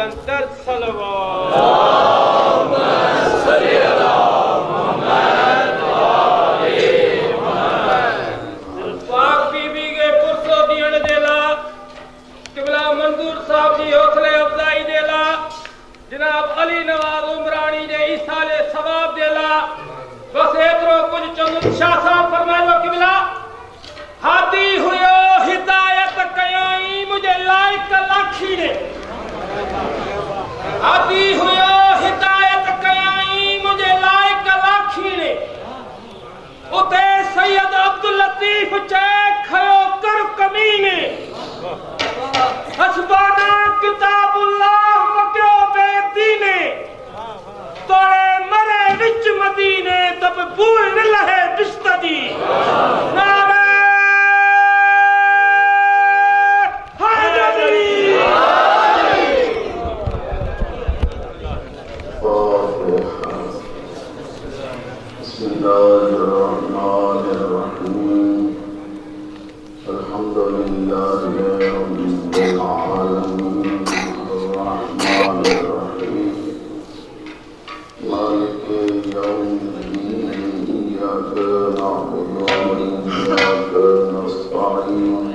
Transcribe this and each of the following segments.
निरंतर सलवात पाक बीबी के पुरसो दियण देला किबला मंजूर साहब जी हौसले अफजाई देला जनाब अली नवाज उमरानी जे ईसाले सवाब देला बस एतरो कुछ चंद शाह साहब फरमायो किबला हाथी हुयो हिदायत कयाई मुझे लायक लाखी ने हाथी हुयो हिदायत कयाई मुझे लायक लाखी ने उते सैयद अब्दुल लतीफ चेक खयो कर कमीने हसबाना किताबुल्लाह मक्यो बेदीने तोरे मरे विच मदीने तब भूल न लहे बिस्तदी नारे हैदरी बिस्मिल्लाहिर्रहमानिर्रहीम अल्हम्दुलिल्लाहि रब्बिल आलमीन अर्रहमानिर्रहीम मालिकि यौमिद्दीन इय्याका नअबुदु व इय्याका नस्तईन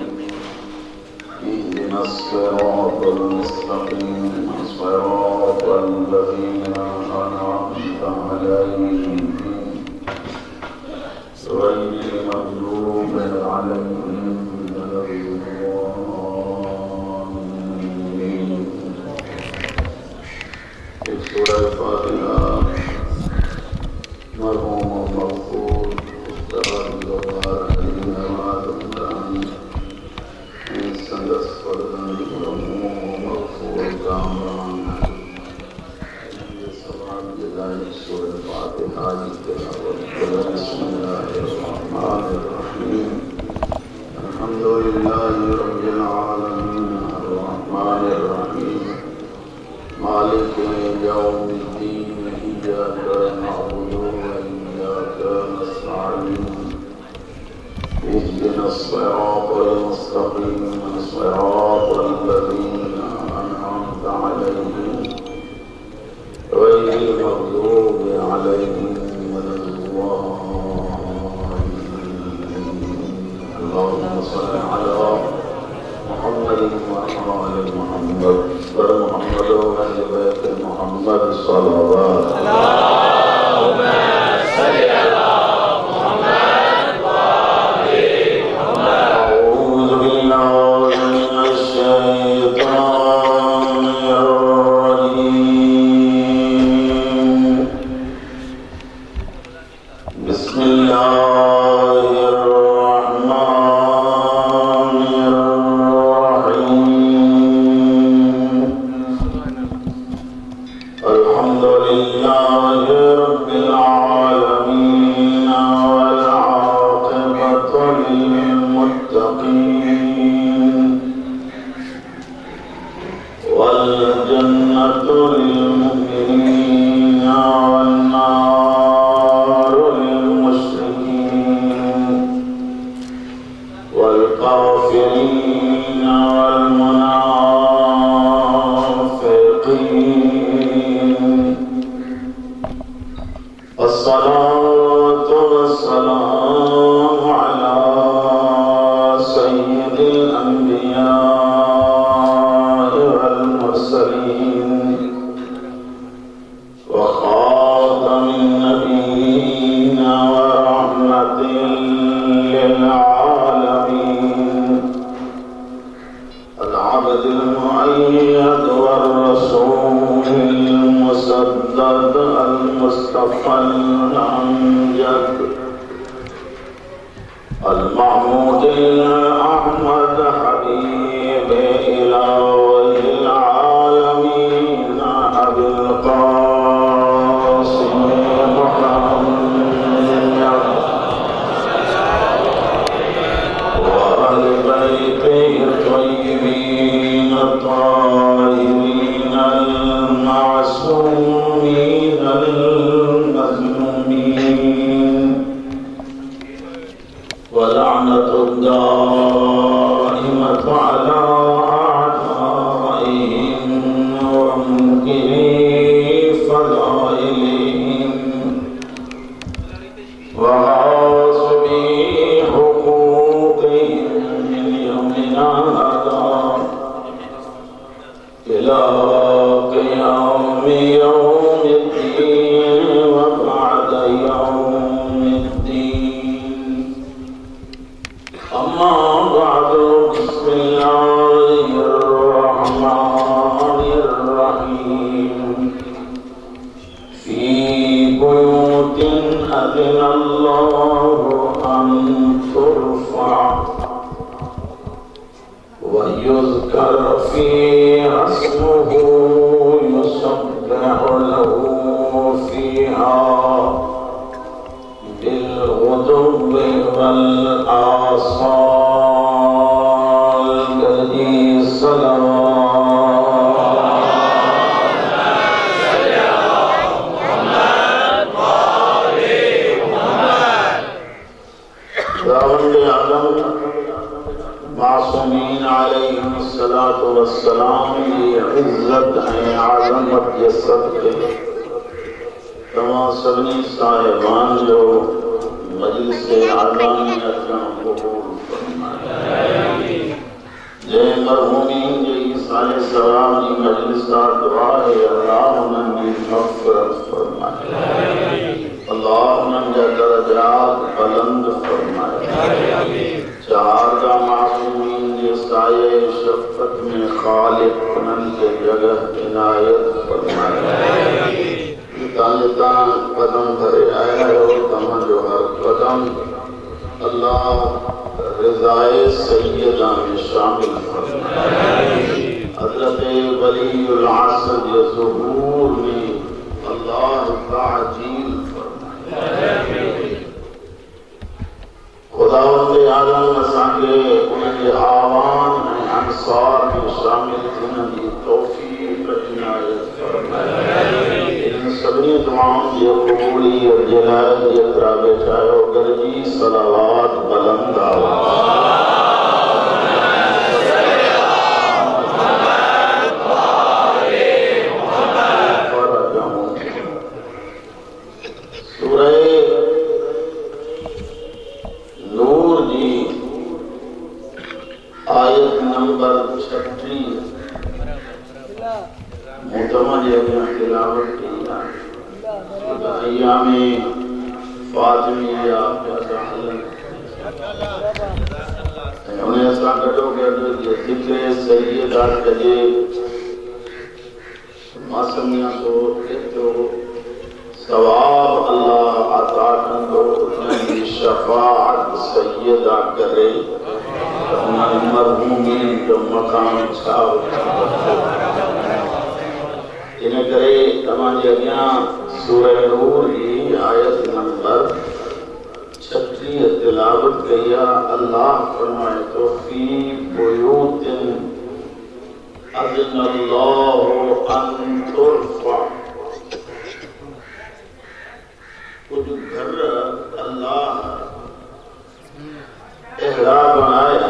इहदिनस सिरातल मुस्तक़ीम सिरातल लज़ीना अनअमता अलैहिम गैरिल मग़लूबि अलैहिम वलद्दालीन। एक सूरह फातिहा मरहूम मग़फ़ूर उस्ताद ग़फ़ार अली नवाज़ उमरानी संदस फर्जंद मरहूम मग़फ़ूर कामरान ये सवाब जज़ाए सूरह फातिहा की तिलावत करें। बिस्मिल्लाहिर्रहमानिर्रहीम अल्हम्दुलिल्लाहि रब्बिल आलमीन अर्रहमानिर्रहीम मालिकि यौमिद्दीन इय्याका नअबुदु व इय्याका नस्तईन इहदिनस सिरातल मुस्तक़ीम सिरातल लज़ीना अनअमता अलैहिम गैरिल मग़लूबि अलैहिम वलद्दालीन। अल्लाहुम्मा सल्लि अला मुहम्मद व आलि मुहम्मद व मुहम्मद व अहले बैत मुहम्मद सल्लल्लाहु अल्लाहुम्मा सल्ली अला मुहम्मद व आलि मुहम्मद। अऊज़ु बिल्लाहि मिनश शैतानिर रजीम। बिस्मिल्लाहिर्रहमानिर्रहीम अल्हम्दुलिल्लाहि रब्बिल आलमीन वल आक़िबतु लिल मुत्तक़ीन वल जन्नतु लिल मुमिनीन वन नारु लिल मुश्रिकीन वल काफिरीन वल मुनाफ़िक़ीन। अस्सलातु वस्सलामु अला सय्यिदिल अंबिया'i वल मुरसलीन व ख़ातमिन नबिय्यीन व रहमतिल लिल आलमीन अल अब्दिल मुअय्यद वर रसूलिल मुसद्दद अल मुस्तफ़ल अमजद अल महमूदिल अहमद हबीब इलाहिल आलमीन अबिल क़ासिम मुहम्मद व अहल बैतिहि त्वय्यिबीन ताहिरीन अल मासूमीन अल मज़लूमीन व लअनतुल्लाह أذن الله أن ترفع ويذكر فيها اسمه يسبح له فيها بالغدو والآصال الذي मासूमीन अलैहिस्सलातु वस्सलाम की इज्जत है आज़मत के सदक़े तमाम सभी साहिबान जो मजलिस आज़ामियत का कबूल फरमाए। जय मरहूमीन जे साले सलाम की मजलिस का दुआ है अल्लाह उन्हें मग़फ़िरत फरमाए, अल्लाह उन्हें दर्जात बुलंद फरमाए। चार का मासूमीन जे साये शफ़क़त में खालिक उन्हनि के जगह इनायत फरमाए। जिता कदम भरे आया हो तव्हांजो हर कदम अल्लाह रिज़ाए सय्यदा में शामिल फरमाए। हज़रत वलीउल असर के ज़ुहूर में अल्लाह ताजील फरमाए। खुदावंद आलम असांखे उनके आवान ऐं अंसार में शामिल थियण जी तौफ़ीक़ इनायत फरमाए। इन सभिनी दुआउनि जी क़बूलियत जे लाइ जेतिरा वेठा आहियो गॾिजी सलावात बुलंद आयत नंबर 36 मुतमज तिलावत की अय्यामे फातिमिया उन्हें असां गॾो गॾु ज़िक्र सय्यदा कजे। मासूमिया तो एतिरो सवाब अल्लाह अता कंदो उनजी शफ़ाअत सय्यदा करे मरहूमीन जो मकाम छा इन करे तव्हांजे अॻियां सूरह नूर जी आयत नंबर 36 तिलावत कई आहे। अल्लाह फरमाए थो फी बुयूतिन अज़नल्लाहु अन तुरफ़ा। कुछ घर अल्लाह अहरा बनाया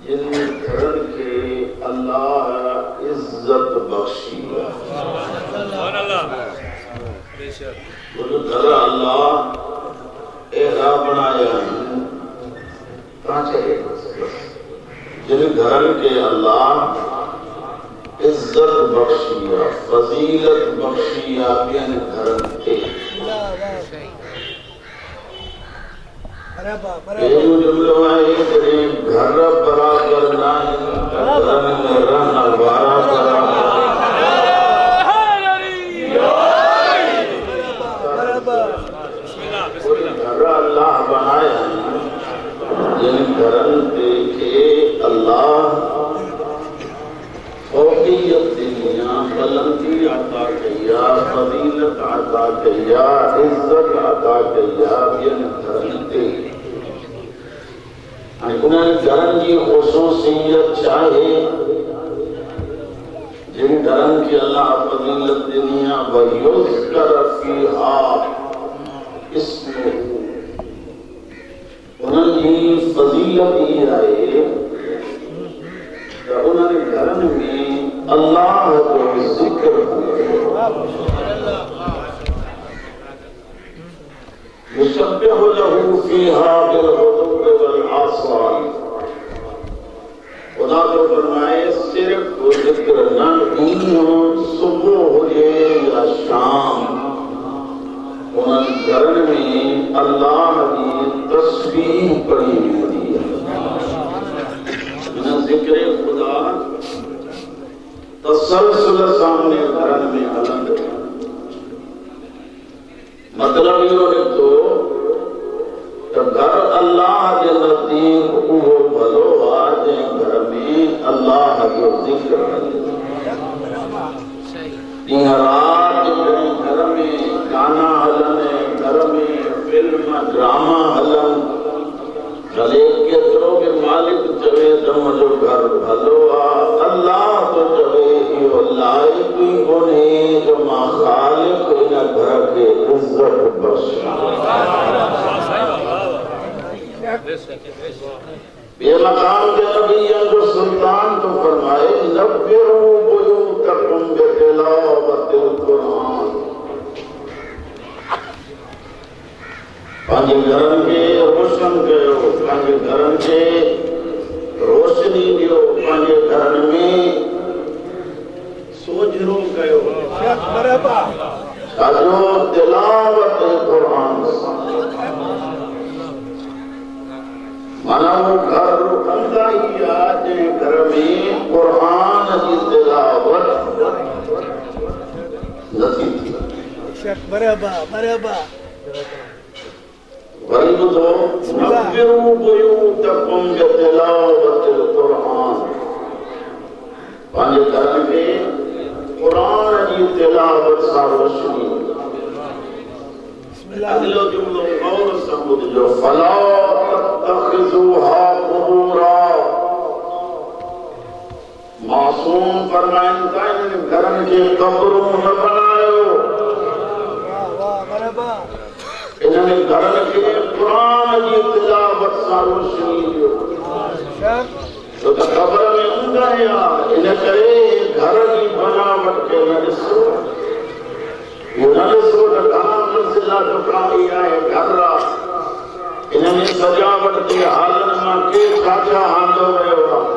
जिन घरन के अल्लाह इज्जत बख्शी है। कुछ घर अल्लाह अहरा बनाया जिन घरन के अल्लाह इज्जत बख्शी है फजीलत बख्शी है ॿियन घरन के। ये जुमलो है तेरे घर बराबर नहीं घरन में रहना वारा घर अल्लाह बनाया जिन घरन के अल्लाह फौकियत दिया बुलंदी अता किया फजीलत अता किया इज्जत अता किया ॿियन घरन ते। उन्हनि घरनि जी ख़ुसूसियत चाहे जिन घरनि खे अल्लाह फज़ीलत ॾिनी आहे वयुज़्कर फ़ीहा इस्मुहु। उन्हनि जी फज़ीलत इहा आहे त उन्हनि घरनि में अल्लाह जो ज़िक्र युसब्बिहु लहू फ़ीहा बिल-गुदुव्वि वल-आसाल। खुदा तो फरमाए सिर्फ जिक्र न सुबह हुजे या शाम उन घरन में अल्लाह की तस्बीह पढ़ी वेंदी है। जिक्र खुदा तसलसल सामने घरन में हलंदो मतलब इहो निकितो त घर अल्लाह जे नज़दीक उहो भलो आहे जंहिं घर में अल्लाह जो ज़िक्र हले। ॾींहं राति जॾहिं घर में गाना हलनि, घर में फिल्म ड्रामा हलनि, भले केतिरो बि मालिक चवे त मुंहिंजो घर भलो आहे, अल्लाह तो चवे इहो लाइक़ ई कोन्हे जो मां ख़ालिक़ हिन घर खे इज़त बेमकाम के नबी जो सुल्तान तो फरमाए नब्बिरू बुयूतकुम बितिलावतिल कुरान। पंहिंजे घरनि खे रोशन कयो, पंहिंजे घरनि खे रोशनी ॾियो, पंहिंजे घरनि में सोजरो कयो। छाजो तिलावत कुरान माना वो घर कंदा ही आहे जंहिं घर में कुरान जी तिलावत नथी थी। वरी ॿुधो नब्बिरू बुयूतकुम बितिलावतिल कुरान। पंहिंजे घर में कुरान जी तिलावत सां रोशनी। अगलो जुमलो गौर सां ॿुधजो फला तत्तखिज़ूहा क़ुबूरा। मासूम फरमाइनि था इन घरनि खे क़बरूं न बनायो, इन्हनि घरनि खे कुरान जी तिलावत सां रोशनी ॾियो। छो त क़बर में ऊंदहि आहे, इन करे घर जी बनावट खे न ॾिसो। इहो न ॾिसो त घणा मंज़िला दुकानी आहे, घर आहे, इनमें सजावट जे हालनि मां केरु छा छा आंदो वियो आहे।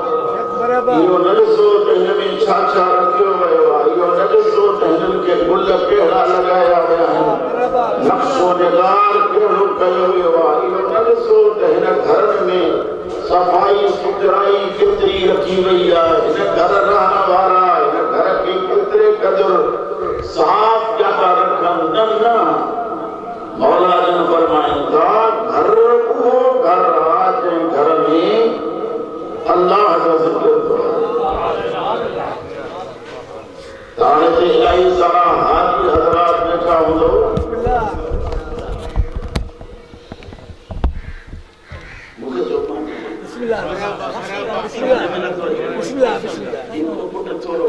इहो न ॾिसो त हिनमें छा छा रखियो वियो आहे। इहो न ॾिसो त हिननि खे गुल कहिड़ा लॻाया विया आहिनि, नक्शो निगार कहिड़ो कयो वियो आहे। इहो न ॾिसो त हिन घर में सफ़ाई सुथराई केतिरी रखी वई आहे, हिन घर रहण वारा हिन घर खे केतिरे क़दुरु साफ़ पिया था रखनि। न मौला जन फरमाइनि था घर उहो घर आहे जंहिं घर में अल्लाह जो ज़िक्र आहे। हाणे ते इलाही सारा हाजी हज़रात वेठा हूंदो, मूंखे चओ थोरो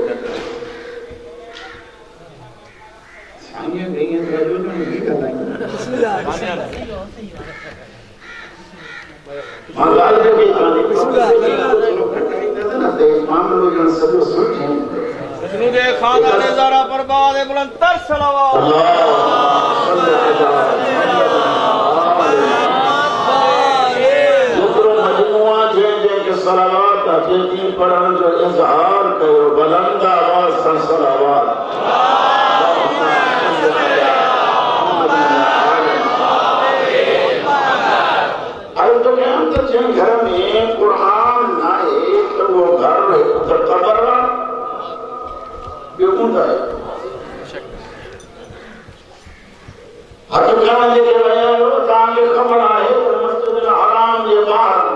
खाना ज़रा बर्बाद है बुलंदतर सलावत। सलावत हक़ीक़ी पढ़ण जो इज़हार कयो, बुलंद आवाज़ सां सलावत। जंहिं घर में कुरान न आहे त उहो घर त क़बर आहे, ॿियो कोन आहे। हज करण जेके विया आहियो तव्हांखे ख़बर आहे त मस्जिद हराम जे ॿाहिरि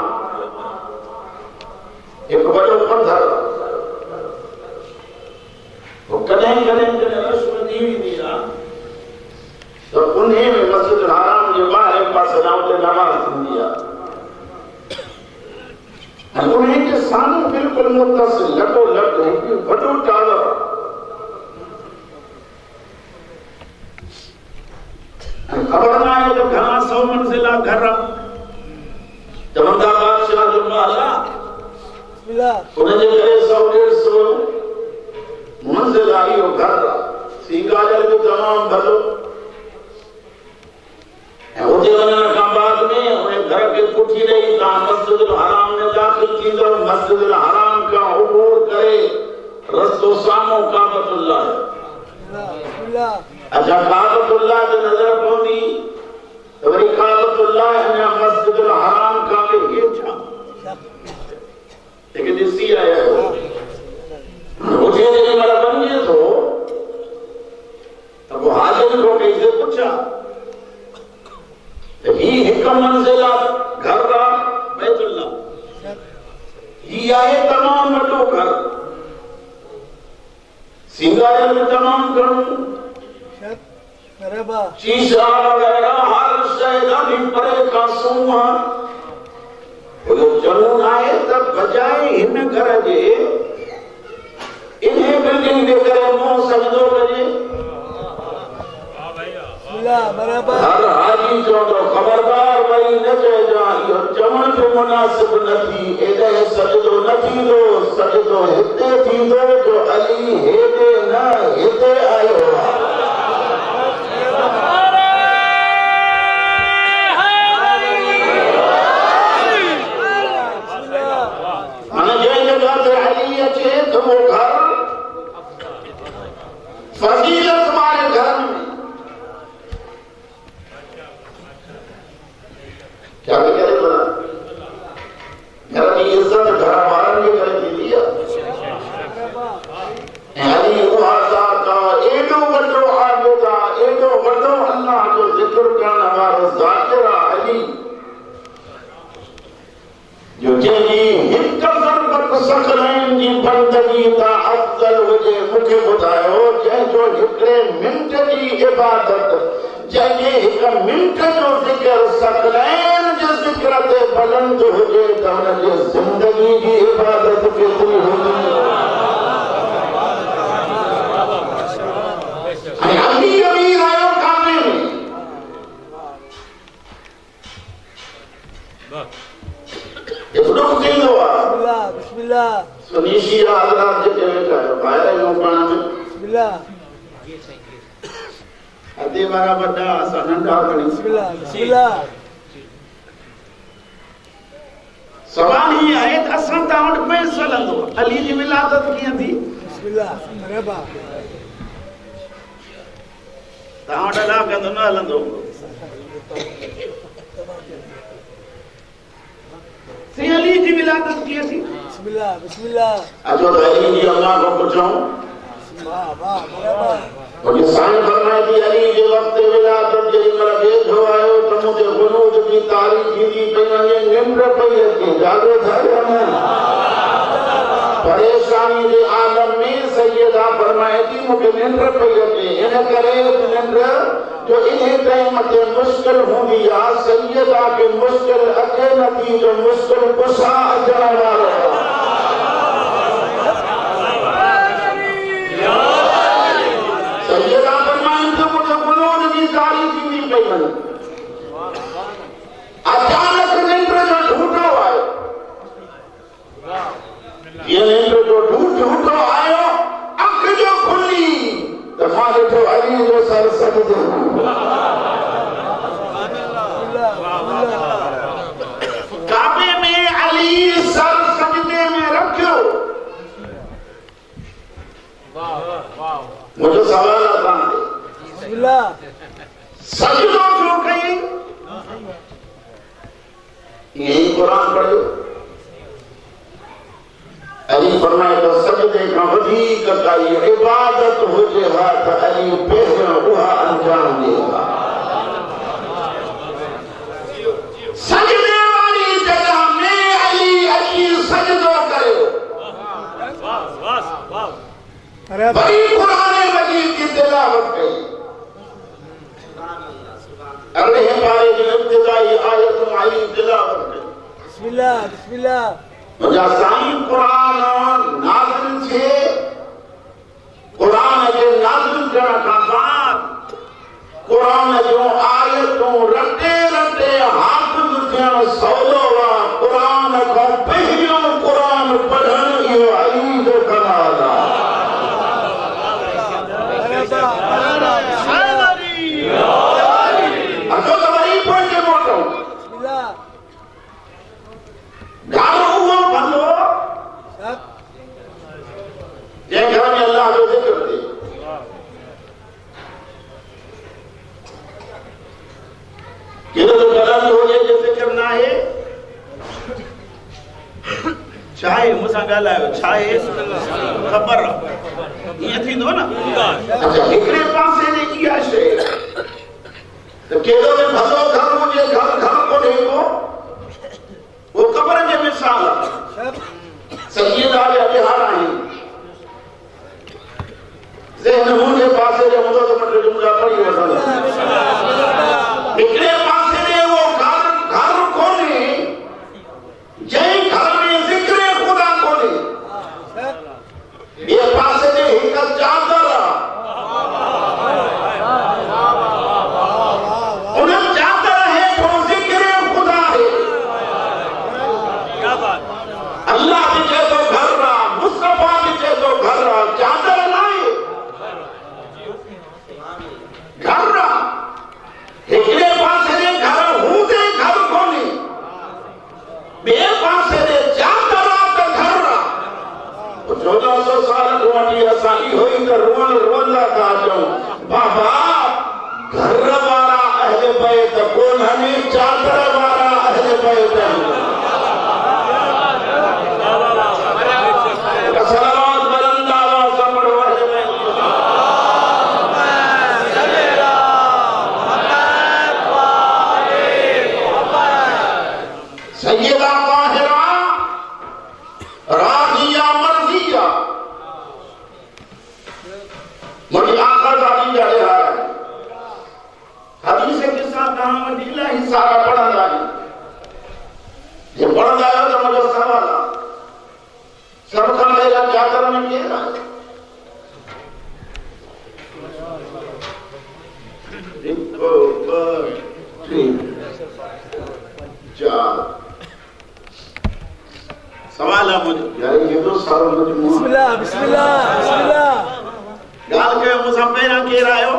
हिकु वॾो पत्थर कॾहिं कॾहिं जॾहिं रश वधी वेंदी आहे त उन में मस्जिद हराम जे ॿाहिरि पासे उते नमाज़ थींदी आहे। उन्हीं के सामने बिल्कुल मुत्तसिल लटो लट हिकु वॾो टावर। ख़बर न आहे त घणा 100 मंज़िला घर चवंदा बादशाह जो महल आहे, उनजे करे 100-150 मंज़िला इहो घर आहे। सीगाजल बि तमामु भलो ऐं उते वञण खां बाद में उन घर खे पुठी ॾेई तव्हां मस्जिदुल हराम में दाख़िल थींदो। मस्जिदुल हराम खां उबूर करे रस्तो साम्हूं काबतुल्लाह। अच्छा काबतुल्लाह ते नज़र पवंदी त वरी काबतुल्लाह हिन मस्जिदुल हराम खां बि हेठि हिकु ॾिसी आया आहियो। उते जेॾी महिल वञे थो त पोइ हाज़िर को कंहिंखे पुछा ही एक मंजिला घर रा बैतुल्ला ही आए तमाम वॾो घर सिंगार में तमाम घणो शीशा वगैरह हर शइ ॾाढी परे खां सूंह वो जनून आए तब बजाए हिन घर जे इन्हें बिल्डिंग दे करे मुंह सजदो कजे हर हाजी चवंदो ख़बरदार वरी न चइजां इहो चवण जो मुनासिब न थी एॾे सजदो न थींदो सजदो हिते थींदो जो अली हेॾे न हिते आयो वो घर फजीलत वाले घर में क्या करे बोला घर की इज्जत घर वालों ने कर दी दिया अली हुआ का एडो वडो आबदा एडो वडो अल्लाह जो जिक्र करने वाला जाकिरा अली जो जी हिक ज़रबत सखरैन जी बंदगी ता अफजल हुजे मूंखे ॿुधायो जंहिंजो हिकिड़े मिंट जी इबादत जंहिंजे हिक मिंट जो ज़िक्र सखरैन जे ज़िक्र ते बुलंद हुजे त हुनजी ज़िंदगी जी इबादत केतिरी हूंदी ऐं अली अमीर आयो काने में दुख थींदो आहे बिस्मिल्लाह सुनीशी हज़रात जेके वेठा आहियो ॿाहिरि आहियूं पाण में बिस्मिल्लाह अदे वारा वॾा असां नंढा खणी बिस्मिल्लाह सवाल ही आहे त असां तव्हां वटि पेश हलंदो अली जी विलादत कीअं थी बिस्मिल्लाह मरहबा तव्हां वटि अला कंदो न हलंदो सी अली जी विलादत की थी बिस्मिल्लाह बिस्मिल्लाह अजो अली जी अल्लाह को पूछो वाह वाह बराबर और ये साईं फरमाए थी अली जे वक्त विलादत जे मर वेठो आयो त मुझे गुनूद की तारीफ थी पई वञे निंड पई अचे जागो था परेशानी जे आलम में सैयदा फरमाए थी मूंखे निंड पई अचे इन करे निंड जो इन्हें टाइम ते मुश्किल हूंदी आहे सैयदा के मुश्किल अचे नथी जो मुश्किल कुसा अचण वारो सैयदा फरमाइनि त मूंखे गुनूद जी तारीफ़ थींदी पई वञे अचानक निंड जो ढूंढो आयो ये निंड जो ढूंढो आयो अख जो खुली त मां ॾिठो अली जो सर सजदे काबे में अली सर सजदे में रखियो मुझे सवाल आता है सजदो क्यों कही यही कुरान पढ़ो अली फरमाए तो सजदे का वधीक काई इबादत हुजे हा त अली पहिरियों उहा अंजाम ॾेहा सजदे वाली जगह में अली सजदो कयो वही कुरान मजीद की तिलावत कई अगले पारे की इब्तिदाई आयत में अली तिलावत कई बिस्मिल्लाह बिस्मिल्लाह मुझा साईं कुरान नाज़िल थे कुरान जे नाज़िल थियण खां बाद कुरान जो आयतूं रटे रटे हाफ़िज़ थियण सवलो आहे कुरान खां पहिरियों कुरान पढ़ण इहो अली जो कमाल आहे अचो त वरी पढ़जे मोटो गानो हुओ भलो जे घर में अल्लाह जो जिक्र थे केॾो तो बुलंद हुजे जो जिक्र न आहे छा आहे मूंसां ॻाल्हायो छा आहे ख़बर ईअं थींदो न अच्छा हिकिड़े पासे जी इहा शइ त केॾो बि भलो घर हुजे घर घर वारा अहले बैत कोन हनी चादर वारा अहले बैत सलावत बुलंद आवाज से पढ़ो अहले बैत सैयदा ताहिरा राजिया मर्जिया मुझे आका जानी जाने आ रहा है हदीस के साथ कहां ढीला ही सारा पढ़ा जाए ये पढ़ जाए तो मुझे सवाल सब का मेरा क्या करना है देखो सवाल है मुझे यार ये तो सारा मुझे बिस्मिल्लाह बिस्मिल्लाह बिस्मिल्लाह गाल के मुसम्मेना कह रहा हो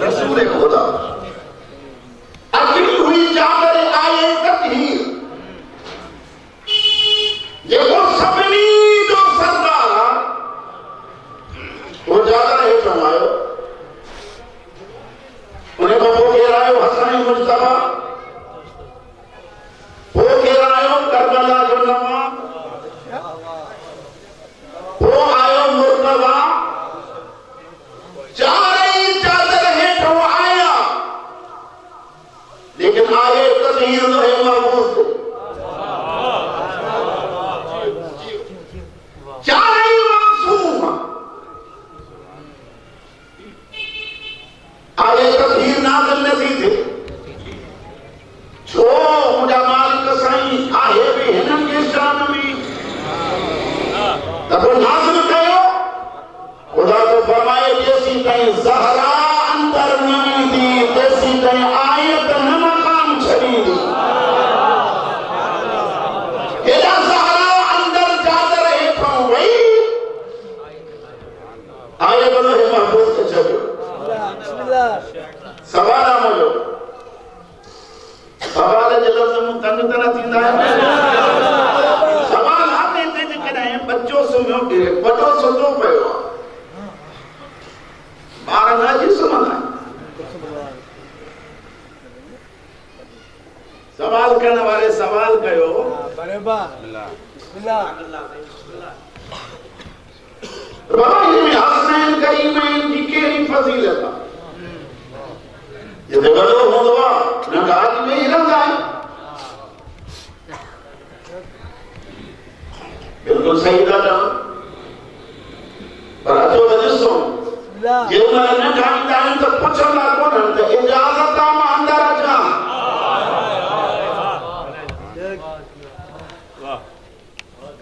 रसूल खुदा अगली हुई चादर आए तकहीर देखो सबनी जो सरदार वो चादर है जमायो उन्हें को वो कह रहा हो हसन मुस्तफा वो कह रहा हो करबला जो नमा वो आयो मुर्तबा चारे चादर है तो आया लेकिन आगे तस्वीर तो है महफूज चारे मासूम आगे तस्वीर नाज़िल नहीं थे छो मुझा मालिक साईं आहे भी हिननि के शान में तब नाज़िल कयो खुदा तो फरमाए जैसी कहीं ज़हरा अंदर नमी दी जैसी कहीं आयत न मकाम छड़ी दी हेड़ा ज़हरा अंदर चादर हेठों वही आयत न है महफूज के छड़ियो बिस्मिल्लाह सवाल मुझो सवाल जे लफ्ज़ मु तंग तरह थींदा सवाल आते थे कॾहिं बच्चो सुम्हियो वॾो सुतो पियो बार न जी सुमंदा सवाल करने वाले सवाल कयो बरेबा बिस्मिल्लाह इब्राहिम हसनैन करीमैन जी केड़ी फजीलत ये वॾो हूंदो आहे न गाज में ई रहंदा आहिनि बिल्कुलु सही था चवनि पर अचो त ॾिसो बिस्मिल्लाह ये उन्हें न ठाहींदा आहिनि त पुछंदा कोन्हनि त इजाज़त आहे मां अंदरि अचां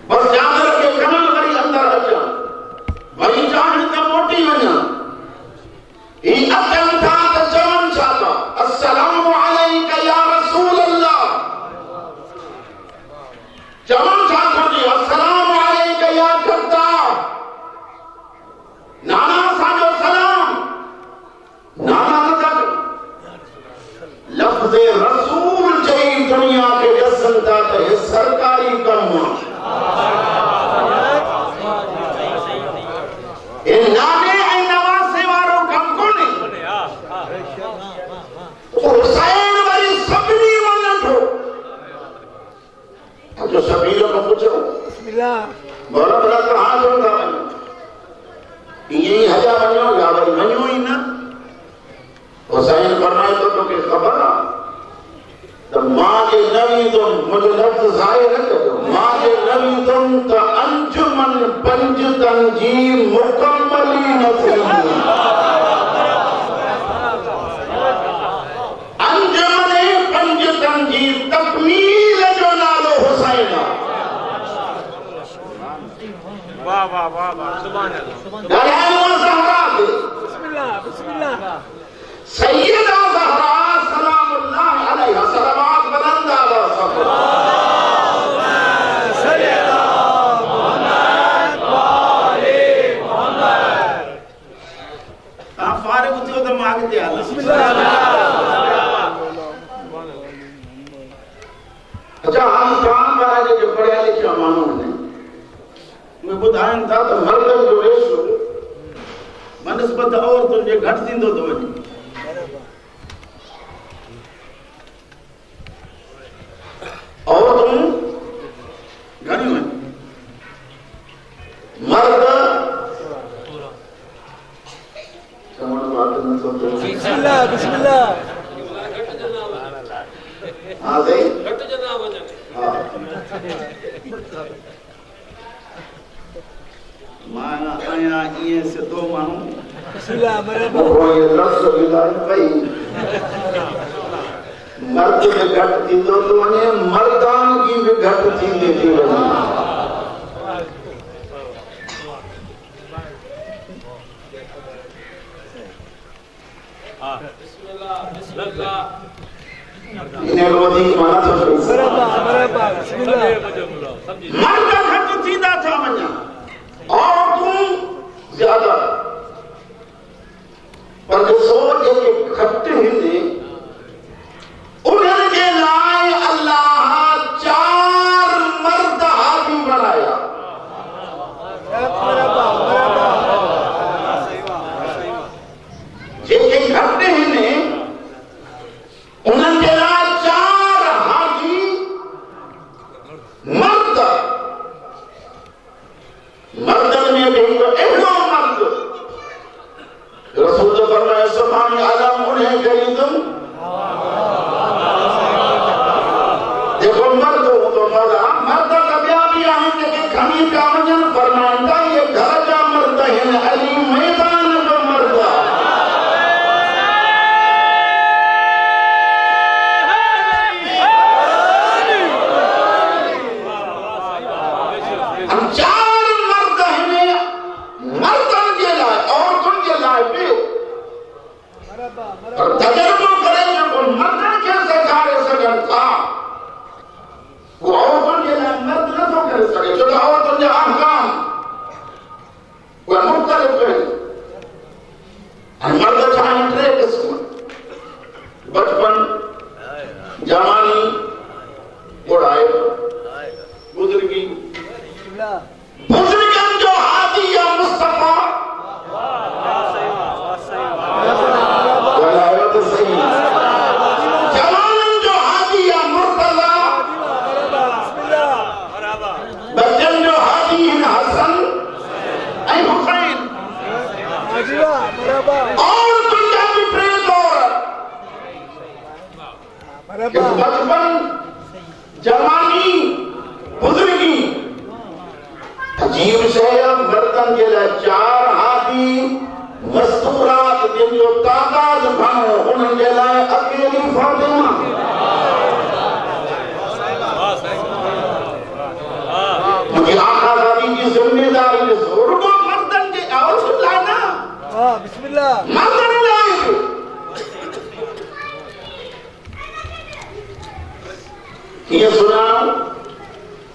बस चादर खे खणण वरी अंदरि अचां वरी चाहिनि त मोटी वञां ही अचनि था त चवनि छा था अस्सलामु अलैका या रसूल अल्लाह चवनि छा घुरिजे अस्सलामु अलैका या गद्दार नाना असांजो सलाम नाना नथा लफ्ज़ रसूल चई दुनिया खे ॾसनि था त हे सरकारी कमु आहे हे नाने ऐं नवासे वारो कमु कोन्हे हुसैन वरी सभिनी वञनि थो जो सभीर खां पुछो बिस्मिल्लाह बोला बोला तो हाँ सुन था यही हजा वञो या वरी वञो ई न हुसैन फरमाए तो तोखे ख़बर आहे त मां जे नवी तुम मुंहिंजो लफ़्ज़ ज़ाहिर न कयो मां जे नवी तुम त अंजुमन पंज तंजीम मुकम्मली न थींदी अंजुमन पंज तंजीम तकमील जो नालो हुसैन आहे वाह वाह वाह वाह सुभान अल्लाह गलायो ज़हरा ते बिस्मिल्लाह बिस्मिल्लाह सैयदा ज़हरा सलामुल्लाह अलैहा सलावत बुलंद आवाज़ से सैयदा मोहम्मद वाले मोहम्मद आप फारिग थियो त मां अॻिते हलां बिस्मिल्लाह अच्छा हम काम वारा जो पढ़िया लिखिया माण्हू आहिनि उहे ॿुधाइनि था त मर्दनि जो रेशो बनस्बत औरतुनि जे घटि थींदो थो वञे बिस्मिल्लाह हाँ सही घट जना वजन हाँ माना आया ये से दो मानू बिस्मिल्लाह मरहबा वो ये लफ्ज़ बिलाल भाई मर्द में घट थी तो वने मर्दान की भी घट थी देती वने बिस्मिल्लाह बिस्मिल्लाह इन्हें वधी माना तो मरहबा बिस्मिल्लाह मर्द घट थींदा था वञा और तू ज्यादा पर ॾिसो जेके घट हिंदे उन्हनि जे लाइ अल्लाह 4 मर्द हादी बनाया जेके घट हिंदे उन्हनि जे लाइ 4 हादी मर्द मर्दन में भी एड़ो मर्द रसूल फरमाए सुभान आलम उन्हें करी तुम देखो मर्द हो तो मर्द कबिया भी आहिनि जेके खणी पिया वञनि फरमाईंदा ये घर जा मर्द आहिनि अली मैदान जो मर्द हम 4 मर्द आहिनि मर्दन जे लाइ औरतुनि जे लाइ बि पर तजुर्बो करे जेको मर्दनि खे सेखारे सघनि था वो औरतुनि जे लाइ मर्द नथो करे सघे छो त औरतुनि जा अहकाम उहे मुख़्तलिफ़ आहिनि ऐं मर्द छा आहिनि 3 क़िस्म बचपन जवानी बुढ़ाई बुजुर्गी बुजुर्गन जो हादी या मुस्तफा बोलायो तो सही जवानन जो हादी या मुर्तजा बच्चन जो हादी इन हसन ऐं हुसैन और दुनिया की प्रेत औरत बचपन जवानी बुजुर्गी अजीब शय मर्दन के लिए 4 हादी मस्तूरात जिन जो तादाद घणो उन्हनि जे लाइ अकेली फातिमा मुझे आका दादी की जिम्मेदारी ॾिसो रुगो मर्दन जे औरतुनि लाइ न हाँ बिस्मिल्लाह मर्दन लाइ कीअं सुञाणो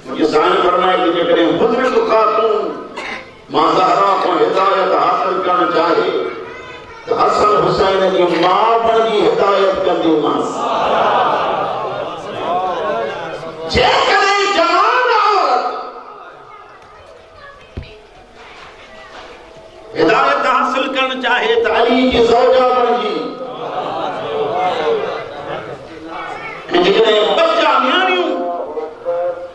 मुझे साईं फरमाए कि जेकॾहिं बुज़ुर्ग ख़ातून मां ज़हरा खां हिदायत हासिल करणु चाहे त हसन हुसैन जी माउ बणिजी हिदायत कंदीमांसि जेकॾहिं जवान औरत हिदायत हासिल करणु चाहे त अली जी ज़ौजा बणिजी ऐं जेकॾहिं बच्चा न्याणियूं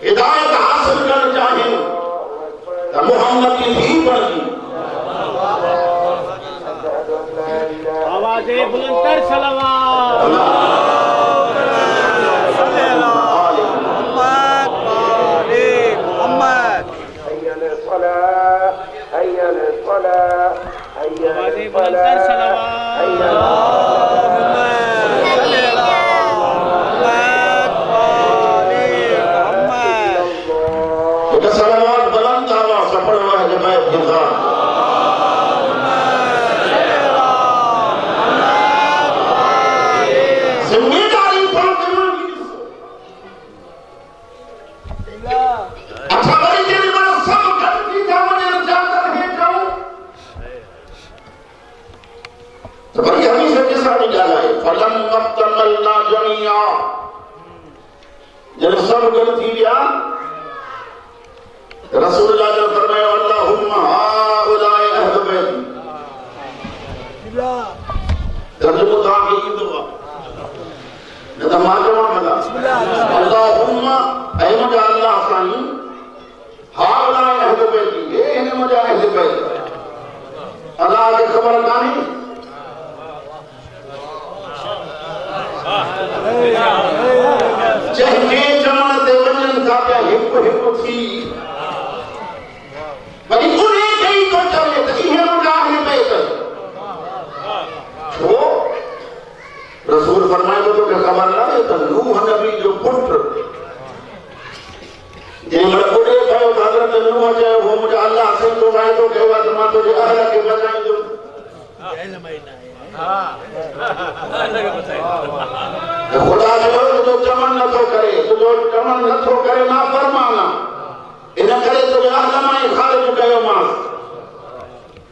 हिदायत हासिल करणु चाहिनि त मोहम्मद की धी बणिजी आवाज़े बुलंदतर सलावत आवाज़े बुलंदतर सलावत बुलंद आवाज़ से पढ़वा है जमात के साथ जिम्मेदारी फातिमा की अच्छा बड़ी तेरी बात सब करती था मुझे चादर है जाऊं तो बड़ी हमेशा के साथ निकाला है फलम मक्तमलना जमिया जब सब गलती लिया रसूलुल्लाह ने फरमाया अल्लाहुम्मा हाउलाए अहल बैत तर्जुमा था कि ये दुआ न तो मालूम है अल्लाहुम्मा ऐ मुझे अल्लाह साईं हाउलाए अहल बैत ये इन्हें मुझे अहल बैत अल्लाह की खबर कानी जंहिंखे चवण ते वञनि था पिया हिकु हिकु थी वरी उन खे ई थो चवे त इहे मुंहिंजा अहल बैत छो रसूल फरमाए थो तोखे ख़बर नाहे त नूह नबी जो पुटु जंहिंमहिल ॿुॾे पियो त हज़रत नूह चयो हो मुंहिंजा अलाह साईं तो वाइदो कयो आहे त मां तुंहिंजे अहल खे बचाईंदुमि खुदा जो तुंहिंजो चमन नथो करे नाफ़रमान इन करे तुंहिंजे अहल मां ई ख़ारिज कयोमांसि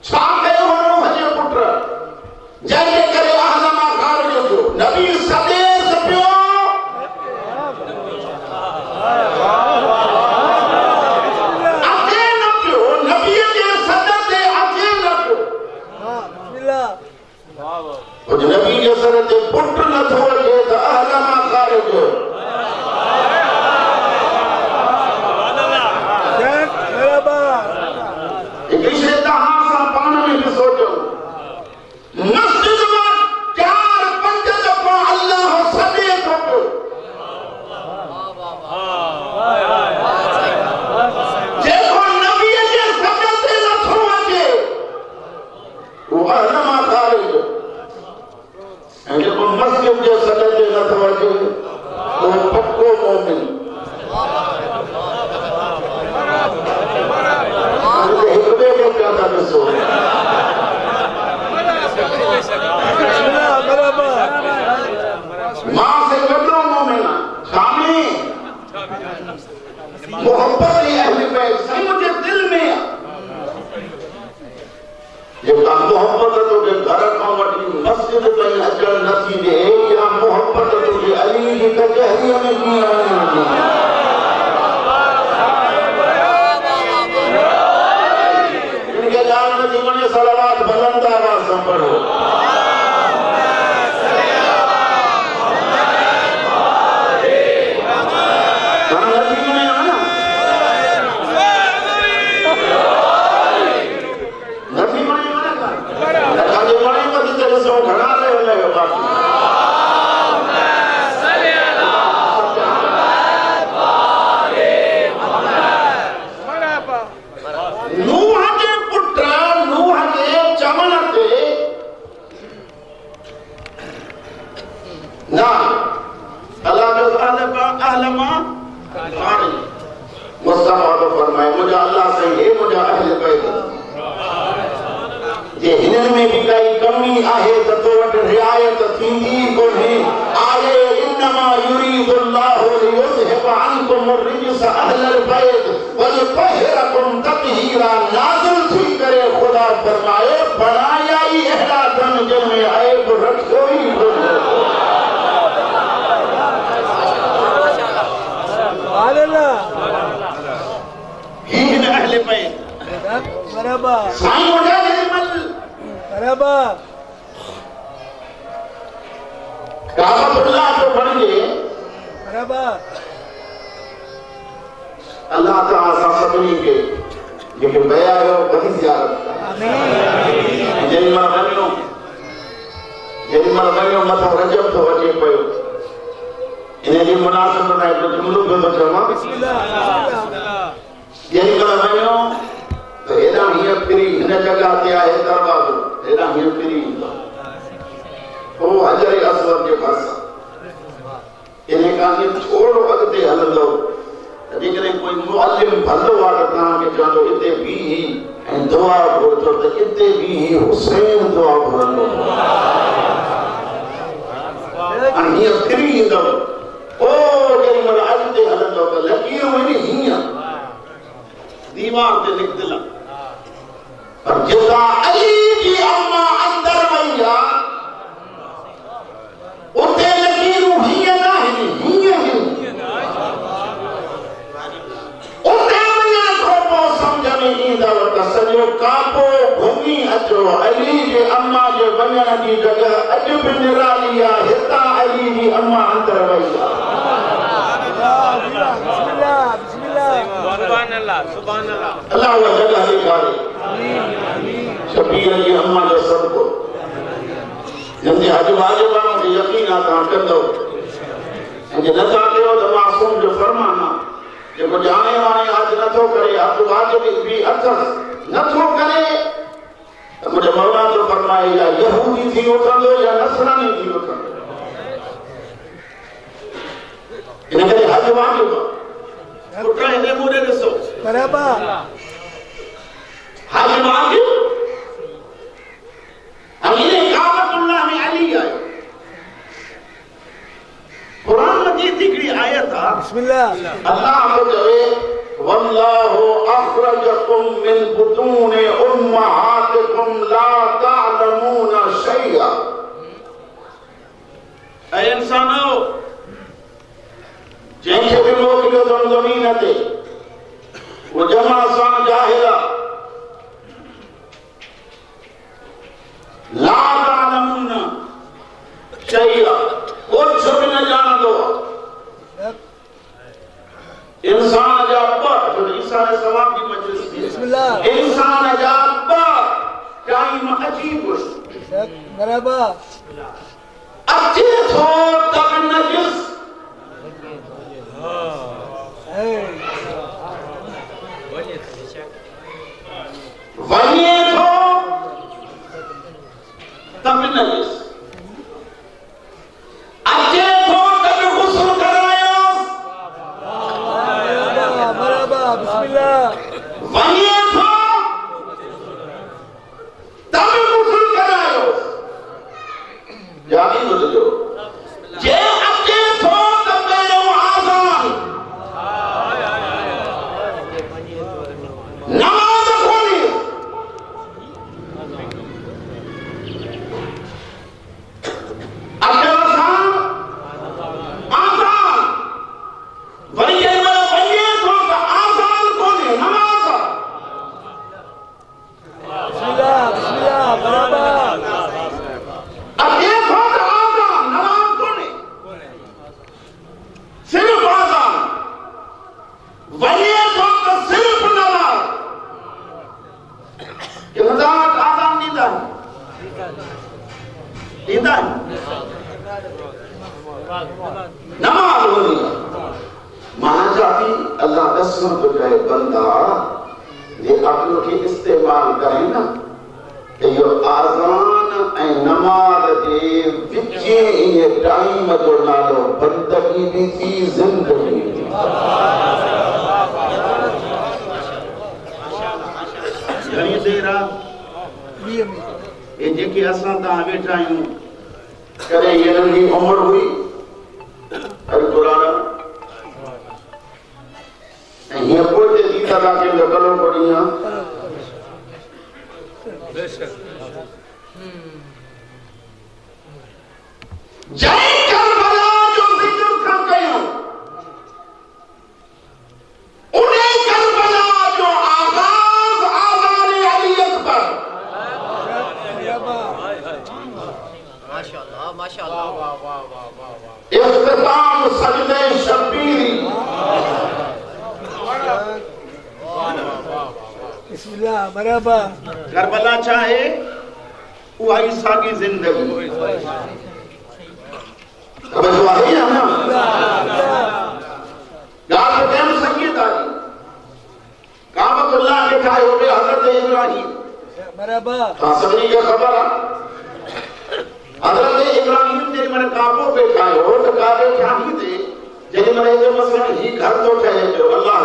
छा कयो नूह जे पुट जंहिंजे करे अहल मां ख़ारिज थियो नबी सदेस पियो नबी जे सर ते पुट नथो अचे त अहल मां ख़ारिज हिकिड़ी शइ तव्हां सां पाण में बि सोचो मस्जिद मां 4-5 दफ़ा अल्लाह सॾे थो पियो जेको नबीअ जे सॾ ते नथो अचे उहो अहल मां ख़ारिज ऐं जेको मस्जिद जे सॾ ते नथो अचे उहो पक्को मोमिन हिकु ॿिए खे पिया था ॾिसो मां से वॾो मोमिन आहे छा में मोहब्बत ई अहल बैत साईं मुंहिंजे दिलि में आहे जेका मोहब्बत तुंहिंजे घर खां वठी मस्जिद ताईं अचणु नथी ॾे या मोहब्बत तुंहिंजे अली जी कचहरीअ में कीअं वञणु इनखे ॻाल्हि नथी वणे सलावात बुलंद आवाज़ सां पढ़ो घणा रहियो बाक़ी नूह जे पुट नूह जे चवण ते ना अल्लाह जो अहल मां ख़ारिज मुस्तफा तो फरमाए मुंहिंजा अल्लाह साईं हे मुंहिंजा अहल बैत जे हिननि में भी काई कमी आहे त तो वटि रिआयत थींदी कोन्हे आहे इन्नमा युरीदुल्लाहु लियुज़हिब अन्कुम अर्रिज्स अहलल बैत वयुतहिरकुम तत्हीरा नाज़िल थी करे खुदा फरमाए बनाया ई अहिड़ा तन जिन में ऐब रखियो ई कोन्हे हिन अहल बैत बराबर साईं वॾा बराबर काबतुल्लाह जो बणिजे बराबर अल्लाह ताला सां सभिनी खे जेके बया आहियो वॾी ज़ियारत आमीन जेॾीमहिल वञो मथो रजब थो अचे पियो इन जी मुनासिबत में हिकु जुमिलो पियो थो चवां जेॾीमहिल वञो तो हेॾा हीअं फिरी हिन जॻह ते आहे दरवाज़ो हेॾा हीअं फिरी ईंदो पोइ हजर असवद जे भरिसां इन खां थोरो अॻिते हलंदो त जेकॾहिं कोई मुअल्लिम भलो आहे त तव्हांखे चवंदो हिते बीही ऐं दुआ घुरजो त हिते बीही हुसैन दुआ घुरंदो ऐं हीअं फिरी ईंदो पोइ जेॾीमहिल अॻिते हलंदो त लकीरूं आहिनि हीअं दीवार ते लिखियल पर जेका अली जी अम्मा अंदर वई आहे उते लकीरूं हीअं न आहिनि हीअं उते वञण खां पोइ सम्झ में ईंदव त सॼो काबो घुमी अचो अली जे अम्मा जे वञण जी जॻह अॼु बि निराली आहे हितां अली जी अम्मा अंदर वई आहे सुभान अल्लाह अल्लाह वो जगह ॾेखारे शबीर जी अम्मा जो सदको जिनते हज वाजिब आहे मूंखे यकीन आहे तव्हां कंदव ऐं जे नथा कयो त मां जेको जाने वाने आज नथो करे हथ वाजिब भी अथस नथो करे त मुझे मौला तो फरमाए या यहूदी थी उठंदो या नसरानी थी उठंदो इन करे हज वाजिब पुटा इन मोरे ॾिसो बराबर हज वाजिब अमीने काबतुल्लाह में अली आयो कुरान मजीद हिकड़ी आयत आहे बिस्मिल्लाह अल्लाह को चवे वल्लाहु अखरजकुम मिन बुतून उम्महातिकुम ला तअलमून शैया ऐ इंसानो जंहिंखे बि मोकिलियो अथनि ज़मीन ते वो जमा सां जाहिला ला तअलमून शैया कुछ भी न जानदो इंसान जा जो ईसा ने सवाब की मजलिस थी बिस्मिल्लाह इंसान जा टाइम अजीब बराबर अच्छे थो तब नजिस वही थो तब नजिस अच्छे थो तब गुस्ल करायो बराबर बिस्मिल्लाह वही थो तब गुस्ल करायो याद बुझो जे अच्छे थो तब यो आसान नमाज खोली अगर आसान वरी के में वही थो त आसान कोने नमाज बिस्मिल्लाह बराबर अगे थो त आसान नमाज कोने सिर्फ आसान वही थो त सिर्फ नमाज के वजाहत आसान दीदा नमाज वही माना जाती अल्लाह दस्म तो कहे बंदा ये अक्ल के इस्तेमाल करे ना कि यो आजान ऐं नमाज जे विचे ये टाइम जो नालो बंदगी भी थी जिंदगी भी घणी देर आहे ये जेके असां तव्हां वेठा आहियूं करे ये नंढी उम्र हुई अल कुरान ऐं हीअं पोइ ते दीदा तव्हांखे जो कलो पढ़ी आहे जय करबला जो जिक्र था कयूं उन्हें करबला जो आगाज आज़ान अली अकबर माशाअल्लाह माशाअल्लाह वाह वाह वाह वाह इख्तिताम सजदे शबीरी बिस्मिल्लाह बराबर करबला चाहे उहा ईसा की जिंदगी अब जो है ना गाल कम संगीतारी काबतुल्लाह के ठाए हुए हजरत इब्राहिम बराबर सभी के खबर है हजरत इब्राहिम जे मन काबो पे ठाए हो तो काबे ठाही दे जे मन जो मसला ही घर तो ठहे जो अल्लाह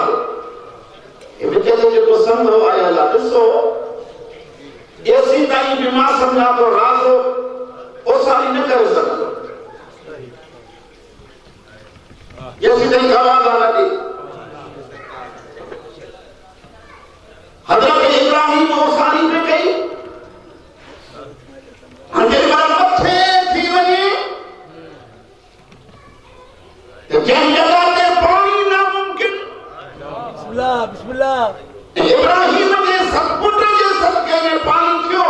ये विचे जो संग हो आया अल्लाह ॾिसो ऐसी ताई बीमा समझा तो राज़ो ओ सारी न करे सकदो ऐसी ताई आवाज आ लगी हजरत इब्राहिम ओ सारी पे गई अंदर वाला मथे थी वनी तो जंहिं जगह ते पानी नामुमकिन बिस्मिल्लाह बिस्मिल्लाह इब्राहिम के सपुट जे सदके में पानी थियो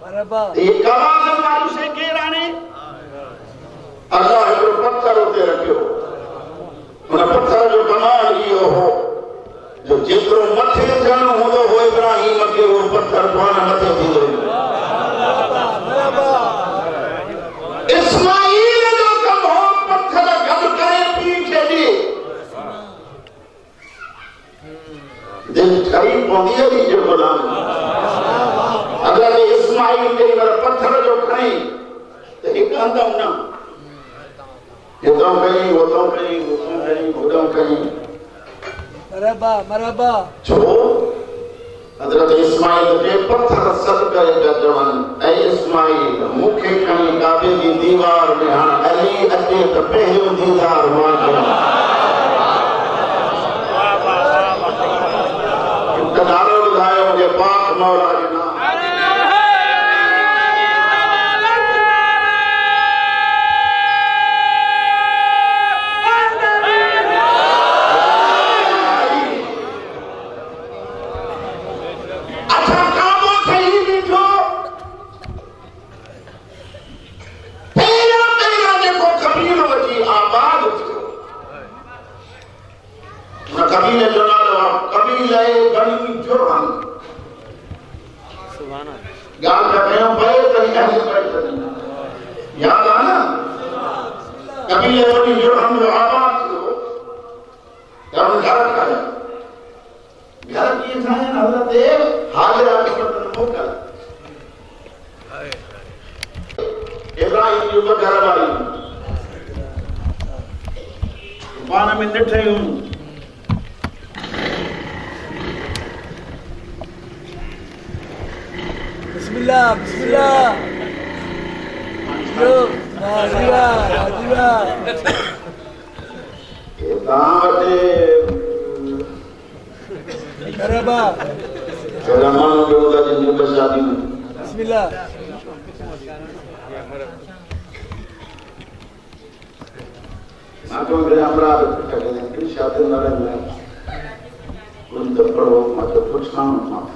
बराबर ये आवाज वाली से केराने अल्लाह हिकिड़ो पत्थर उते रखियो उन पत्थर जो कमाल इहो हो जो जेतिरो मथे थियणो हूंदो हो इब्राहिम खे उहो पत्थर पाण मथे थींदो इस्माईल जो कम हो पत्थर गॾु करे पीउ खे ॾे कंदा ना इधर कहीं उधर कहीं उधर कहीं मरहबा मरहबा छो हजरत इस्माइल के पत्थर सदका का जवान ऐ इस्माइल मुखे कहीं काबे की दीवार में हां अली अटे तो पहले दीदार मां कदारो बुधायो मुझे पाक मौला के नाम कबीले जो नालो कबीले बनी जुर्म सुभान अल्लाह याद रखियो भाई कहीं ऐसे बैठ याद आना कबीले बनी जुर्म जो आबाद हो जब घर का घर की जाए हजरत हाजिर आके मौका इब्राहिम जो घर वाली पाना में निठे हूं बिस्मिल्लाह बिस्मिल्लाह लो नाजिया नाजिया दावते मरहबा सलामान के उदा जिंदगी बसादी बिस्मिल्लाह मातो मेरे हमरा कहते हैं शादी न रहना कुछ तो पढ़ो मत कुछ काम मत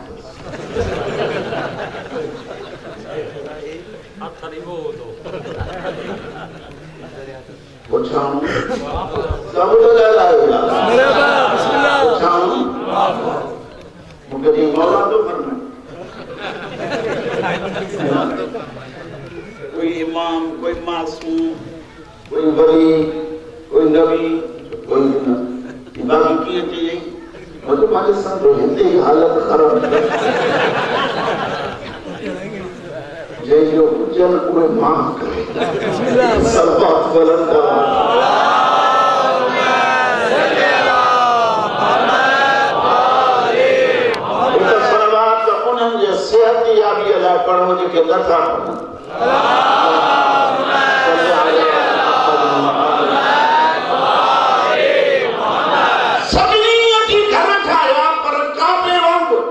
पूछाऊं सब तो लगा है मरहबा बिस्मिल्लाह पूछाऊं मुझे ये मौला तो फरमा कोई इमाम कोई मासूम कोई वली कोई नबी कोई बाकी की थी मुझे मारे साथ रहते ही हालत खराब जय जो जन पूरे माफ करे बिस्मिल्लाह सब बात बुलंद सेहत याबी अला पढ़ो जेके नथा सभिनी अची घर ठाहिया पर काबे वांगुरु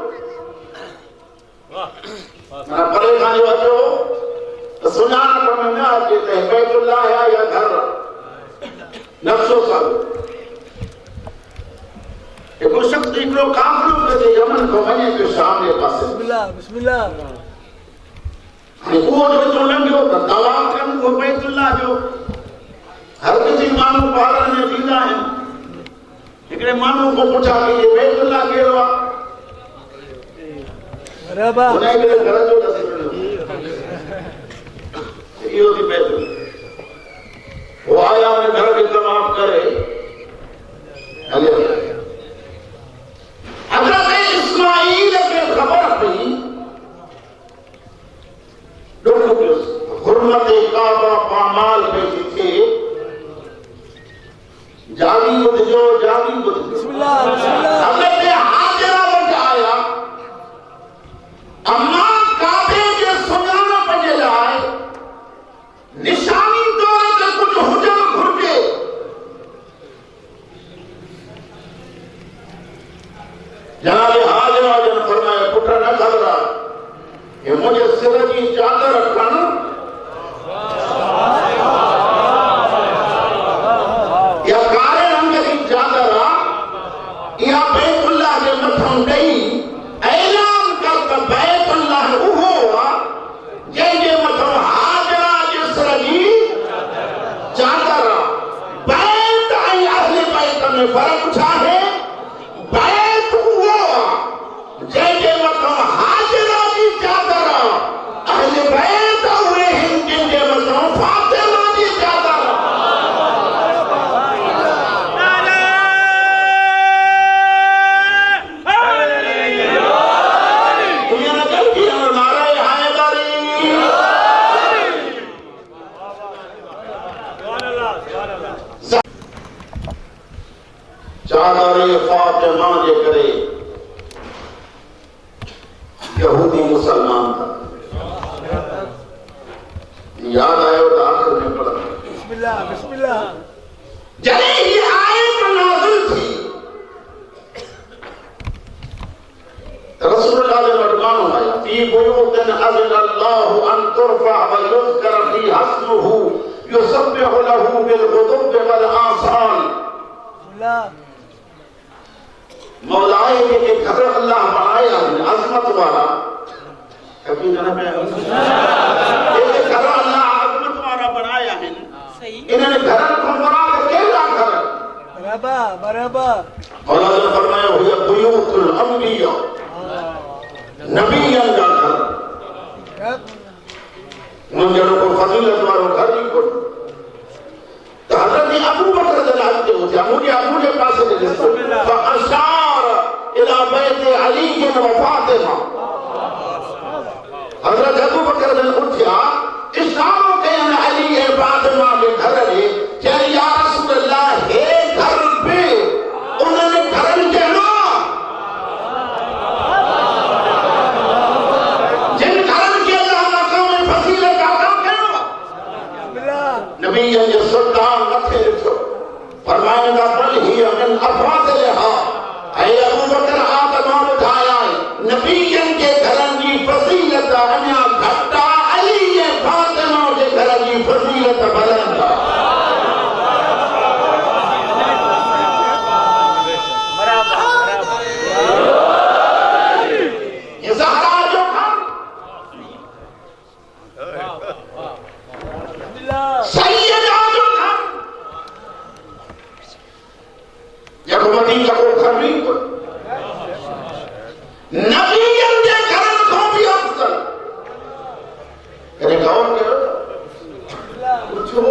माना परे खां जो अचो त सुञाणप में न अचे त बैतुल्लाह आहे या घर नफ़्सो सां एको शख्स हिकिड़ो काफ़िलो कजे यमन खां वञे पियो शाम जे पासे बिस्मिल्लाह बिस्मिल्लाह उहो जो लंघियो त तवाफ़ कनि उहो बैतुल्लाह जो हर किसी माण्हू पहाड़नि में थींदा आहिनि हिकिड़े माण्हू खां पुछा कि ये बैतुल्लाह कहिड़ो आहे मरहबा हुन हिकिड़े घर जो ॾसी इहो थी बैतुल्लाह वो आया हुन घर खे तवाफ़ करे हलियो हज़रत इस्माइल खे ख़बर पई दुख पियो हुर्मत काबा पामाल पई थी जागी बुझो बिस्मिल्लाह बिस्मिल्लाह हज़रत हाजिरा वटि आया अम्मा काबे जे सुञाणप जे लाइ निशानी तौर ते कुझु हुजणु घुरिजे जनाब हाजिरा जन फरमाया पुट न घबरा ये मुझे सिर जी चादर खण या कारे रंग जी चादर या बैतुल्लाह के मथां ॾेई ऐलान कर त बैतुल्लाह उहो आहे जंहिंजे मथां हाजिरा जे सिर जी चादर बैत ऐं अहले बैत में फ़र्क़ु छा आहे बैत उहो आहे जंहिंजे मथां हाजिरा जी चादर अहले बैत उहे आहिनि जंहिंजे मथां फातिमा जी चादर दुनिया जल्दी और नारे हैदरी चादर फातिमा जे करे यहूदी मुसलमान था। याद आयो तो आखिर में पढ़ा बिस्मिल्लाह बिस्मिल्लाह। जॾहिं ही आयत नाज़िल थी रसूलुल्लाह ने फरमाया आया फी बुयूतिन अज़नल्लाहु अन तुरफा व युज़कर फी हस्मुहु युसब्बिहु लहू बिल गुदुव्वि वल आसाल। मौलाए के घर अल्लाह बनाया है अजमत वाला, कभी जनाब ये घर अल्लाह अजमत वाला बनाया है। इन्होंने घर को बना के केला घर बराबर बराबर। औलाद ने फरमाया हुआ बुयूतुल अंबिया, नबियन का घर। मुझे को फजीलत वाला घर ही को तो हजरत अबू बकर रज़ियल्लाहु अन्हु थे मुझे अबू के पास ले तो अशार इला बैत अली व फातिमा। हजरत अबू बकर ने उठा इशारों के अली है फातिमा के घर ले क्या या रसूल अल्लाह है घर पे उन्होंने घर कहना जिन घर के अल्लाह मकाम में फजीलत अता कयो नबी ये सुल्तान नथे लिखो फरमाया बल ही मन अफादिलहा ऐ अबू बकर आदमा उठाया नबीयन के घरन की फजीलत अन्या घटा अली ये फातिमा के घर की फजीलत बुलंद। ये ज़हरा जो घर सैयदा जो घर यकमती को खरी को नबीयन के घर को भी अफजल अरे गौर करो पूछो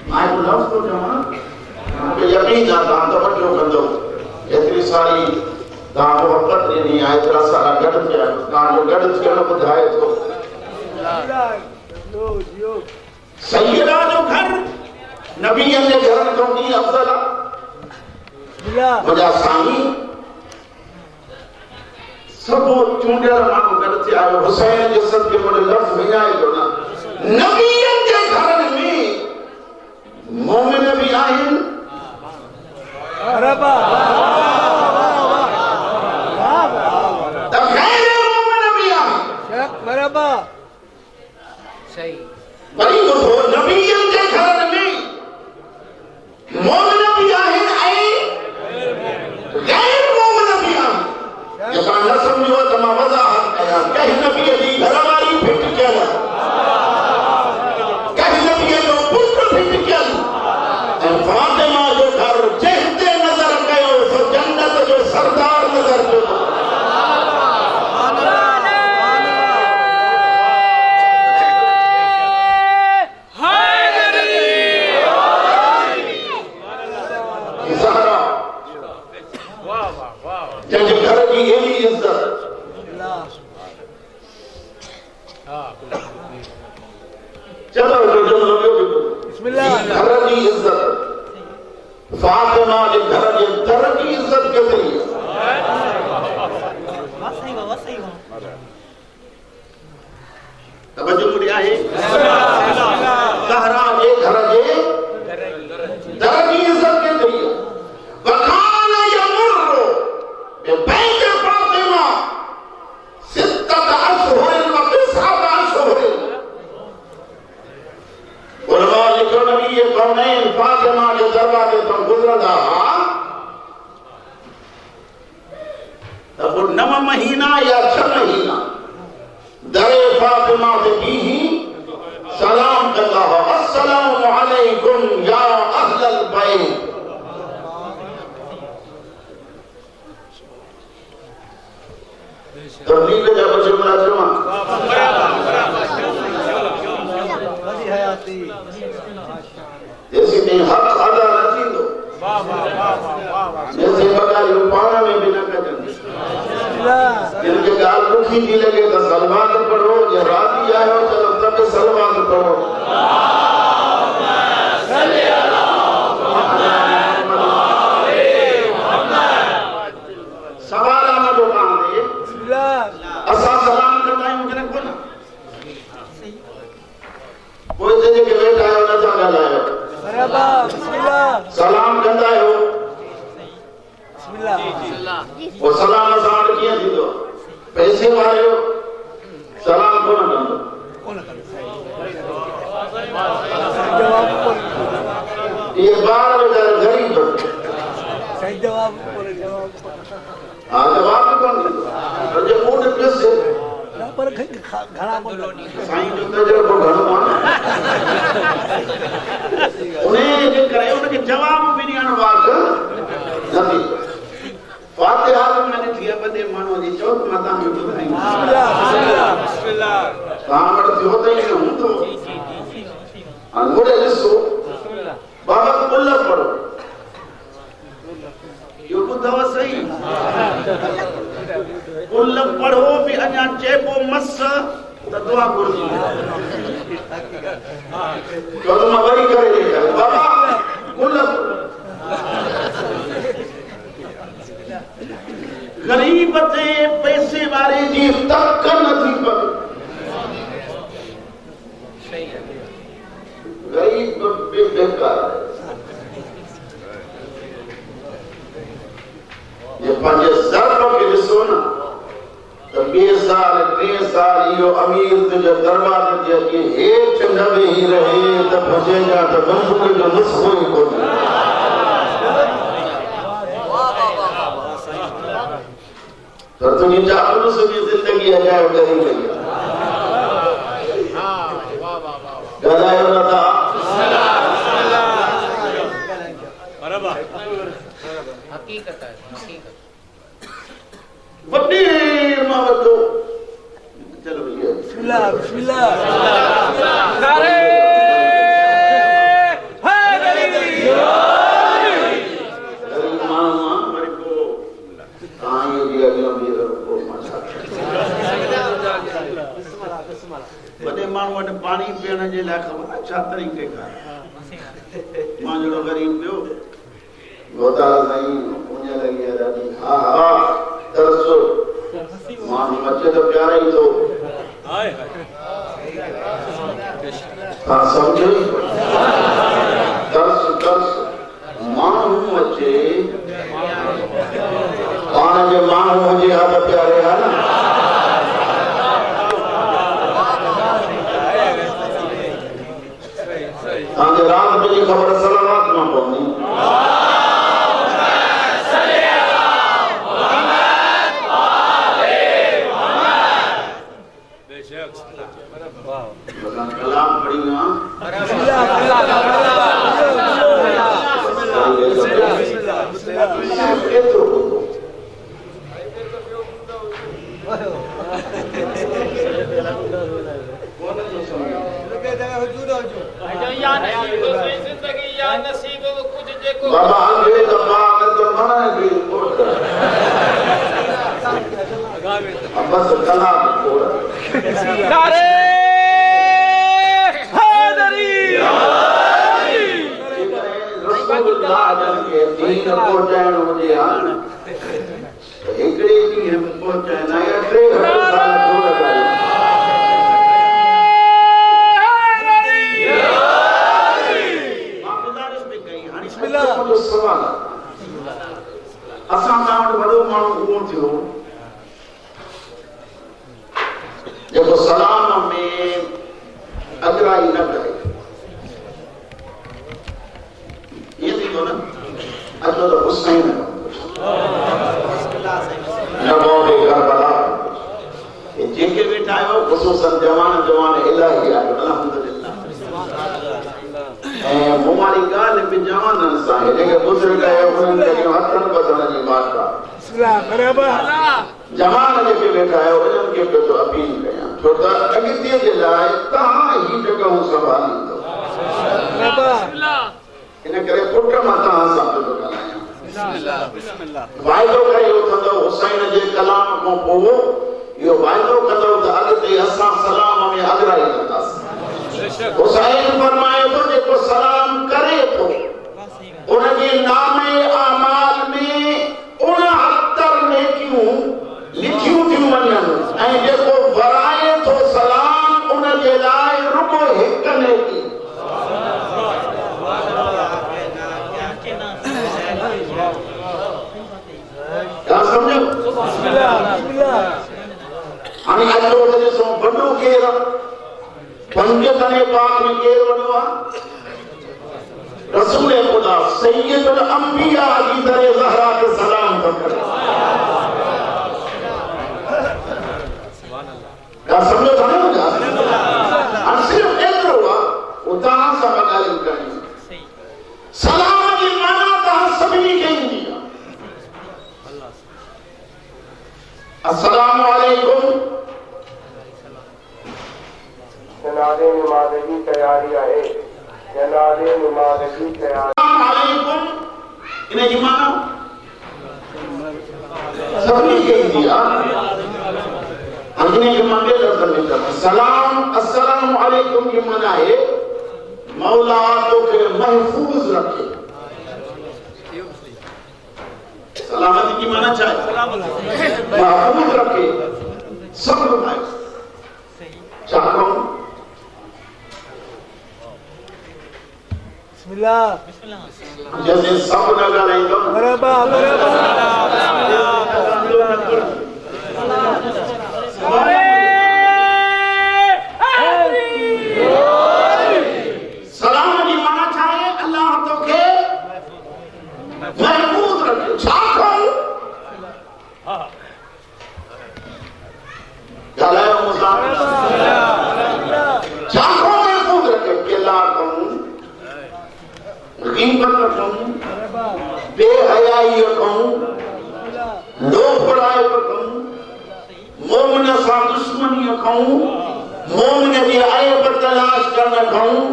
मैं लफ्ज को जमा मुझे यकीन आता तो बच्चों कर दो इतनी सारी दांत वक्त नहीं आए इतना सारा गढ़ किया जो गढ़ किया ना बुझाए तो सैयदा जो घर नबीयन के घर को भी अफजल मुझा साईं सब चूंडियल माण्हू गॾु थिया आहियो हुसैन जे सदके मुझे लफ़्ज़ विञाए जो ना नबीयन के घर में मोमिन भी आहिनि बराबर त गैर मोमिन भी आहिनि बराबर सही वरी ॿुधो नबीयन के घर में मोमिन भी आहिनि ऐं गैर मोमिन भी आहिनि। जेका न सम्झो त मां वज़ाहत कयां कंहिं नबीअ जी घरवारी फिट कयल कंहिं नबीअ जो पुटु फिट कयल ऐं फातिमा जो घर जंहिं ते नज़र कयो सो जन्नत जो सरदार नज़र कयो। ज़हरा जंहिंजे घर जी एॾी इज़त चलो जो जुमलो ॿियो बि बिस्मिल्लाह। घर जी इज़त फातिमा जे घर जे दर जी इज़त केतिरी तवज्जो मुड़ी आहे ज़हरा जे घर जे दर जी इज़त केतिरी वखान यमुर बेबैत फातिमा सित्तत अशहुर व तिसअत अशहुर। उलमा लिखो नबी कौनैन फातिमा के दरवाजे तो गुजरदा तो 9 महीना या 6 महीना दरे फातिमा ते बीही सलाम करदा हो अस्सलामु अलैकुम या अहलल बैत। तबलीग जा बच्चे मुलाजमा जैसे नहीं हक अदा न थींदो जैसे बगायो पाण में भी न कजंदी इनके गाल दुखी थी लगे तो सलवात पढ़ो या राजी आयो चलो तब सलवात पढ़ो ॻाल्हायो मरहबा बिस्मिल्लाह सलाम कंदा आहियो बिस्मिल्लाह वो सलाम सां कीअं थींदो पैसे वारे हो सलाम कोन कंदो कौन कर जवाब कौन ये ॿार वीचारा ग़रीब सही जवाब कौन जवाब हा जवाब बि कोन ॾींदो पर जे मूं वटि पैसे ना पर घणा कौन साईं जो तजुर्बो घणो आहे उन जे करे उनखे जवाब बि ॾियण वाक नथी फातिहा में ॾिठी आहे वॾे माण्हूअ जी चओ त मां तव्हांखे ॿुधाईंदुसि बिस्मिल्लाह तव्हां वटि थियो त ईअं हूंदो हाणे होॾे ॾिसो बाबा कुल पढ़ो इहो ॿुधव सही कुल पढ़ो बि अञा चइबो मस त दुआ घुरजी छो त मां वरी करे ॾेखारियो बाबा कुल गरीब ते पैसे वारे जी तक नथी पवे गरीब बेकार आहे ये पंहिंजे ज़र्फ़ खे ॾिसो न त 2 साल 3 साल इहो अमीर तुंहिंजे दरबार जे अॻे हेठि न वेही रहे त भॼेगा त बंदूक जो नुस्ख़ो ई कोन्हे त तुंहिंजी चापलूस जी ज़िंदगी अजायो करे वई आहे ॻाल्हायो नथा हकीकत है हकीकत वॾे मां वॾो चलो भैया बिस्मिल्लाह बिस्मिल्लाह नारे हैदरी गरीब माण्हू आहे वरी पोइ तव्हां जी अॻियां बीह पोइ मां छा वॾे माण्हू वटि पाणी पीअण जे लाइ ख़बर छा तरीक़े खां मां जहिड़ो ग़रीब पियो गोता साईं पुण्य लॻी आहे ॾाढी हा हा तरस माण्हू अचे त प्यारा ई थो तव्हां सम्झो तरस तरस माण्हू अचे पाण जे माण्हू हुजे हा त प्यारे हा न तव्हांजे रात जी ख़बर सलामत मां पवंदी कलाम पढ़ी एतिरो ॿुधो बाबा आगे दफा में तो मना की कोट बस कलाम थोड़ा नारे हैदरी रसूलुल्लाह के दीन पहुंचाइण हुजे हा न हिकड़े ॾींहं में पहुचाइण या 3 साल थोड़ा सवाल असां तव्हां वटि वॾो माण्हू उहो थियो जेको सलाम में अजराई न करे ये थींदो न अचो त हुसैन न बोले करबला जेके वेठा आहियो ख़ुसूसन जवान इलाही आहियो अल्हम्दुलिल्लाह ऐं मूं वारी ॻाल्हि बि जवाननि सां आहे जेके बुज़ुर्ग आहियो उन्हनि खे हथनि ॿधण जी बात आहे बिस्मिल्लाह मरहबा जवान जेके वेठा आहियो उन्हनि खे बि अपील कयां छो त अॻिते जे लाइ तव्हां ही जॻहूं संभालींदो मरहबा इन करे पुट मां तव्हां सां थो ॻाल्हायां वाइदो करे वठंदो हुसैन जे कलाम खां पोइ इहो वाइदो कंदो त अॻिते असां सलाम में अॻिराई कंदासीं हुसैन फरमाए थो जेको सलाम करे थो उनजे नामे आमाल में 69 नेकियूं लिखियूं थियूं वञनि ऐं जेको वराए थो सलाम उन जे लाइ रुगो 1 नेकी पंजतने पाक में केर वणो आ रसूल खुदा सैयदुल अंबिया जी दरे ज़हरा के सलाम तो करे का समझो था ना मुझे और सिर्फ एतिरो आहे उतां सां ॻाल्हियूं करियूं सलाम जी माना तव्हां सभिनी खे ईंदी आहे अस्सलामु अलैकुम जनाज़े नमाज़ की तैयारी है जनाज़े नमाज़ की तैयारी अस्सलामु अलैकुम इन जी माना सभिनी खे ईंदी आहे अगने के मंगे लफ्ज़ में कर सलाम अस्सलामु अलैकुम की माना है मौला तो के महफूज रखे सलामती की माना चाहे महफूज रखे सब भाई चाहो बिस्मिल्लाह जैसे सब लगा रहेंगे मरहबा सलाम की माना चाहे अल्लाह तो के महफूज रखे चाहो चलाओ मुसाफिर चाहो महफूज रखे केला कहूं गीबत कहूं बेहयाई कहूं लोफड़ाई कहूं मोमिन सां दुश्मनी कहूं मोमिन जी ऐब तलाश करण कहूं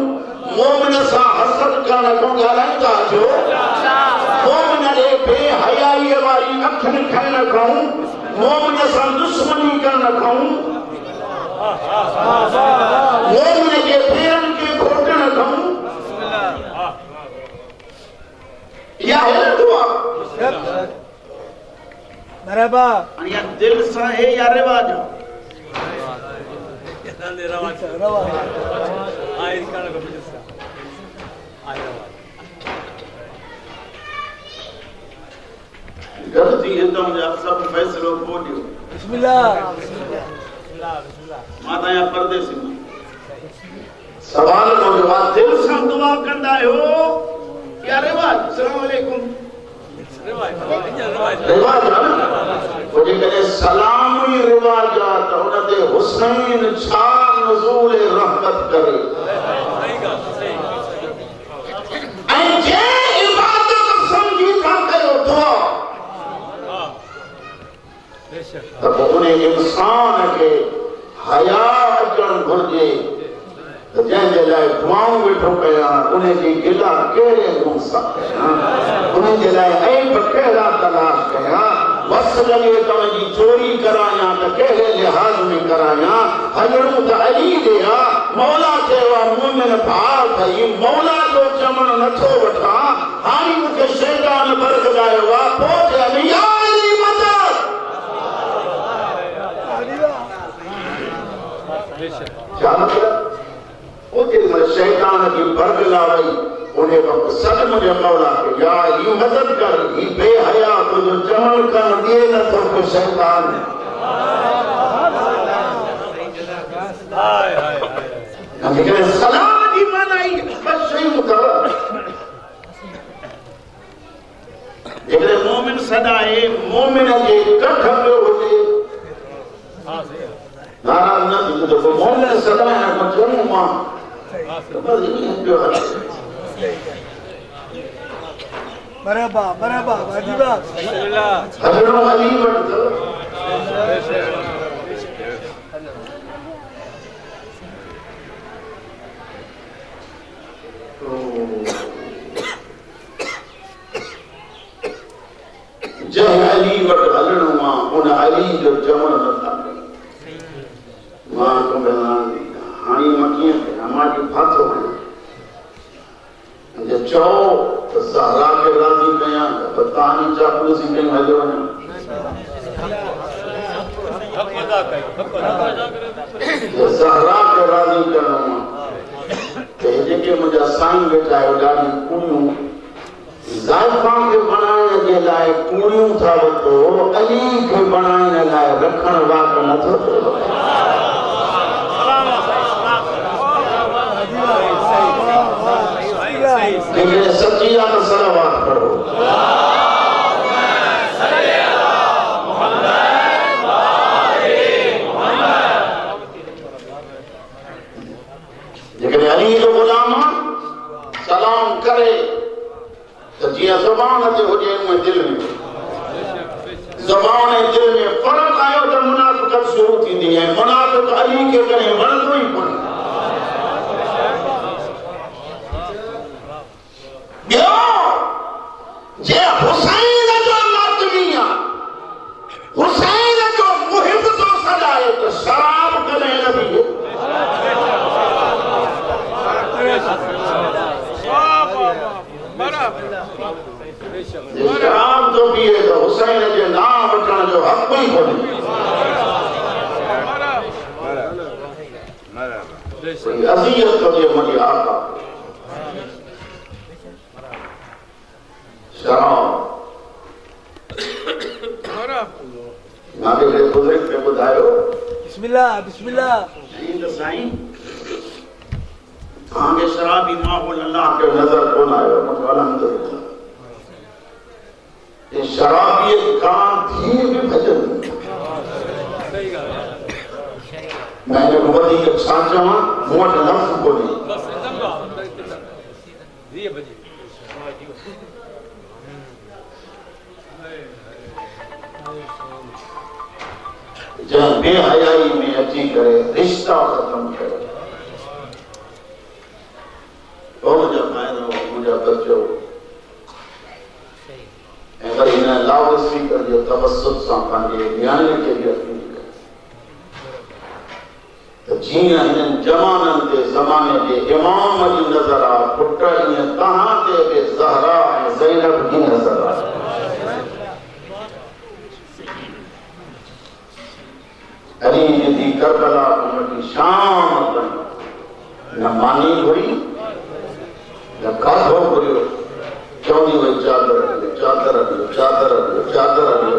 मोमिन सां हसद करण कहूं ॻाल्हाईंदा जो मोमिन जे बेहयाई वारी अखियुनि खाइण कहूं मोमिन सां दुश्मनी करण कहूं मोमिन जे पेरनि खे घोटण कहूं या है दुआ मरहबा या दिल सा है या रिवाज गलती एकदम जा सब फैसलो बोलियो बिस्मिल्लाह माता या परदेसी सवाल को जवाब दिल सा दुआ कंदा हो या रिवाज अस्सलाम वालेकुम रिवाज ना वो जेकॾहिं सलाम ई रिवाज आहे त उन ते हुसैन छा नज़ूल रहमत करे ऐं जंहिं इबादत सम्झी था कयो दुआ त पोइ उन इंसान खे हया अचणु घुरिजे त जंहिंजे लाइ दुआऊं वेठो कयां उन जी गिला कहिड़े मुंहं सां कयां उन जे लाइ ऐब कहिड़ा तलाश कयां बस लॻे तव्हांजी चोरी करायां त कहिड़े लिहाज़ में करायां हलणो त अली ॾे आहे मौला चयो आहे मोमिन भाउ अथई मौला जो चवणु नथो वठां हाणे मूंखे शैतान बरगलायो आहे पोइ चयो या अली मदद छा मतिलबु शैतान की बरगला वही उन्हें वक्त सद मुझे मौला के या ये मदद कर ये बेहया तुझे चमन कर दिए न तो को शैतान लेकिन सलाम की मनाई बस सही मुता लेकिन मोमिन सदाए मोमिन के कठ में होते नाराज न थी तो मोमिन सदाए मजनू मां मरहबा मरहबा वाजिबा बिस्मिल्लाह हजरो अली वट जय अली वट हलणो मां उन अली जो चवण नथा मां को हाणे मां कीअं कयां मां खे फाथो वञे जे चओ त ज़हरा खे राज़ी कयां त तव्हांजी चापलूसी कयूं हलियो वञां ज़हरा खे राज़ी करणो आहे त जेके मुंहिंजा साईं वेठा आहियो ॾाढी कुड़ियूं ज़ाइफ़ां खे बणाइण जे लाइ कुड़ियूं था वठो अली खे बणाइण लाइ रखण वाक नथो थिए जेकॾहिं अली जो गुलाम सलाम करे त जीअं ज़ुबान ते हुजे उहे दिलि में ज़ुबान ऐं दिलि में फ़र्क़ु आयो त मुनाफ़िक़त शुरू थींदी ऐं मुनाफ़िक़ अली खे कॾहिं वणंदो ई कोन्हे। ॿियो जे हुसैन जो लाज़मी आहे हुसैन जो मुहिब थो सॾाए त शराब कॾहिं न पीए। शराब जो पिए तो हुसैन जे नाम वठण जो हक़ ई कोन्हे। अज़ियत थो ॾिए मुंहिंजे आका शराब। मूंखे बुज़ुर्ग खे ॿुधायो बिस्मिल्लाह बिस्मिल्लाह साईं तव्हांखे शराबी माहौल अल्लाह खे नज़र कोन आयो। अल्हम्दुलिल्लाह शराबी कान थी भी भजन मैंने वधी छा चवां मूं वटि लफ़्ज़ कोन्हे। जंहिं बेहयाई में अची करे रिश्ता ख़त्म कयो मुंहिंजा भाइर मुंहिंजा बचो ऐं वरी हिन लाउड स्पीकर जो तवसुत सां पंहिंजे नियाणीअ खे बि अपील कयो त जीअं हिननि जवाननि ते ज़माने जे इमाम जी नज़र आहे पुट ईअं तव्हां ते बि ज़हरा ऐं ज़ैनब जी नज़र आहे। अली जी करबला उनकी शाम ताईं न मानी घुरी न काठो घुरियो चवंदी वई चादर ॾियो चादर ॾियो चादर ॾियो चादर ॾियो।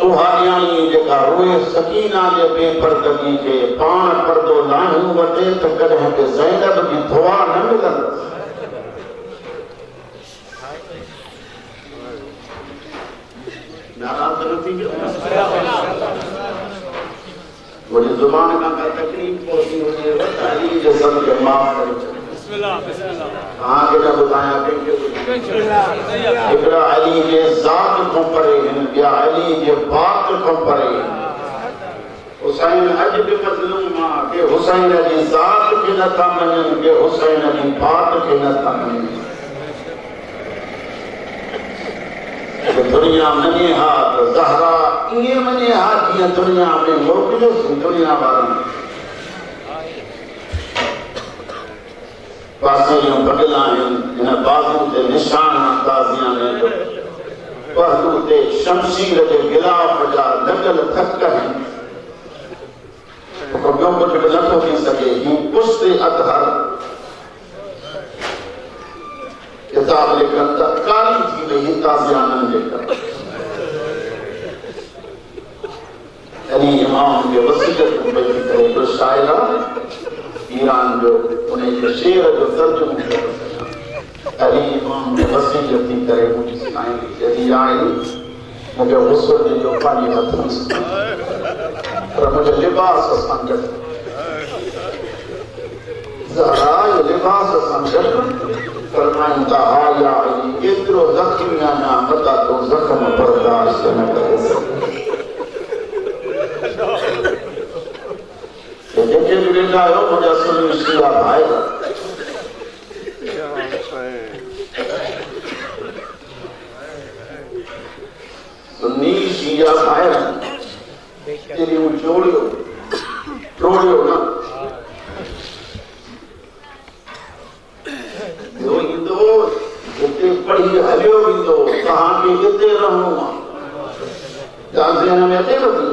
उहा न्याणी जेका रोए सकीना जे बेपर्दगी खे पाण पर्दो लाहियूं वठे त कॾहिं बि ज़ैनब जी दुआ न मिलंदसि। नाराज़ न थी वियो मुझे जुबान का तकलीफ पहुंची हुजे अली जे सदके माफ करे बिस्मिल्लाह बिस्मिल्लाह हां के बताया हिकड़ा अली जे ज़ात को परे या अली जे बात को परे हुसैन अज भी मज़लूम आहे के हुसैन जी ज़ात के न था मञनि के हुसैन जी बात के न था मञनि। दुनिया मञे हा त ज़हरा ईअं मञे हा जीअं दुनिया में मोकिलियोसीं दुनिया वारनि पासे जूं बगला आहिनि हिन बाज़ू ते निशान ताज़ियाने पहलू ते शमशीर जे गिलाफ जा लॻल थक आहिनि। ॿियो कुझु बि नथो थी सघे ही पुष्ट अतहर किताब लिखनि त कारी थी वई ताज़ियाननि जे करे। अली इमाम जे वसीयत पई करे हिकिड़ो शाइर ईरान जो उन जे शेर जो तर्जुमो कयो। अली इमाम जे वसीयत थी करे मुंहिंजी साईं चई आहे मुंहिंजो गुस्सो जो पंहिंजे हथ में पर मुंहिंजे लिबास सां गॾु ज़हरा लिबास सां गॾु फरमाइनि था हा या अली एतिरो ज़ख़्मी आहियां मता तो ज़ख़्म बर्दाश्त न करे जेके बि वेठा आहियो मुंहिंजा सुन्नी शिया भाइर सुन्नी शिया भाइर तेरियूं जोड़ियो टोड़ियो न ॿियो ईंदो हिते पढ़ी हलियो वेंदो तव्हांखे हिते रहणो आहे ज़हन में अचेव थी।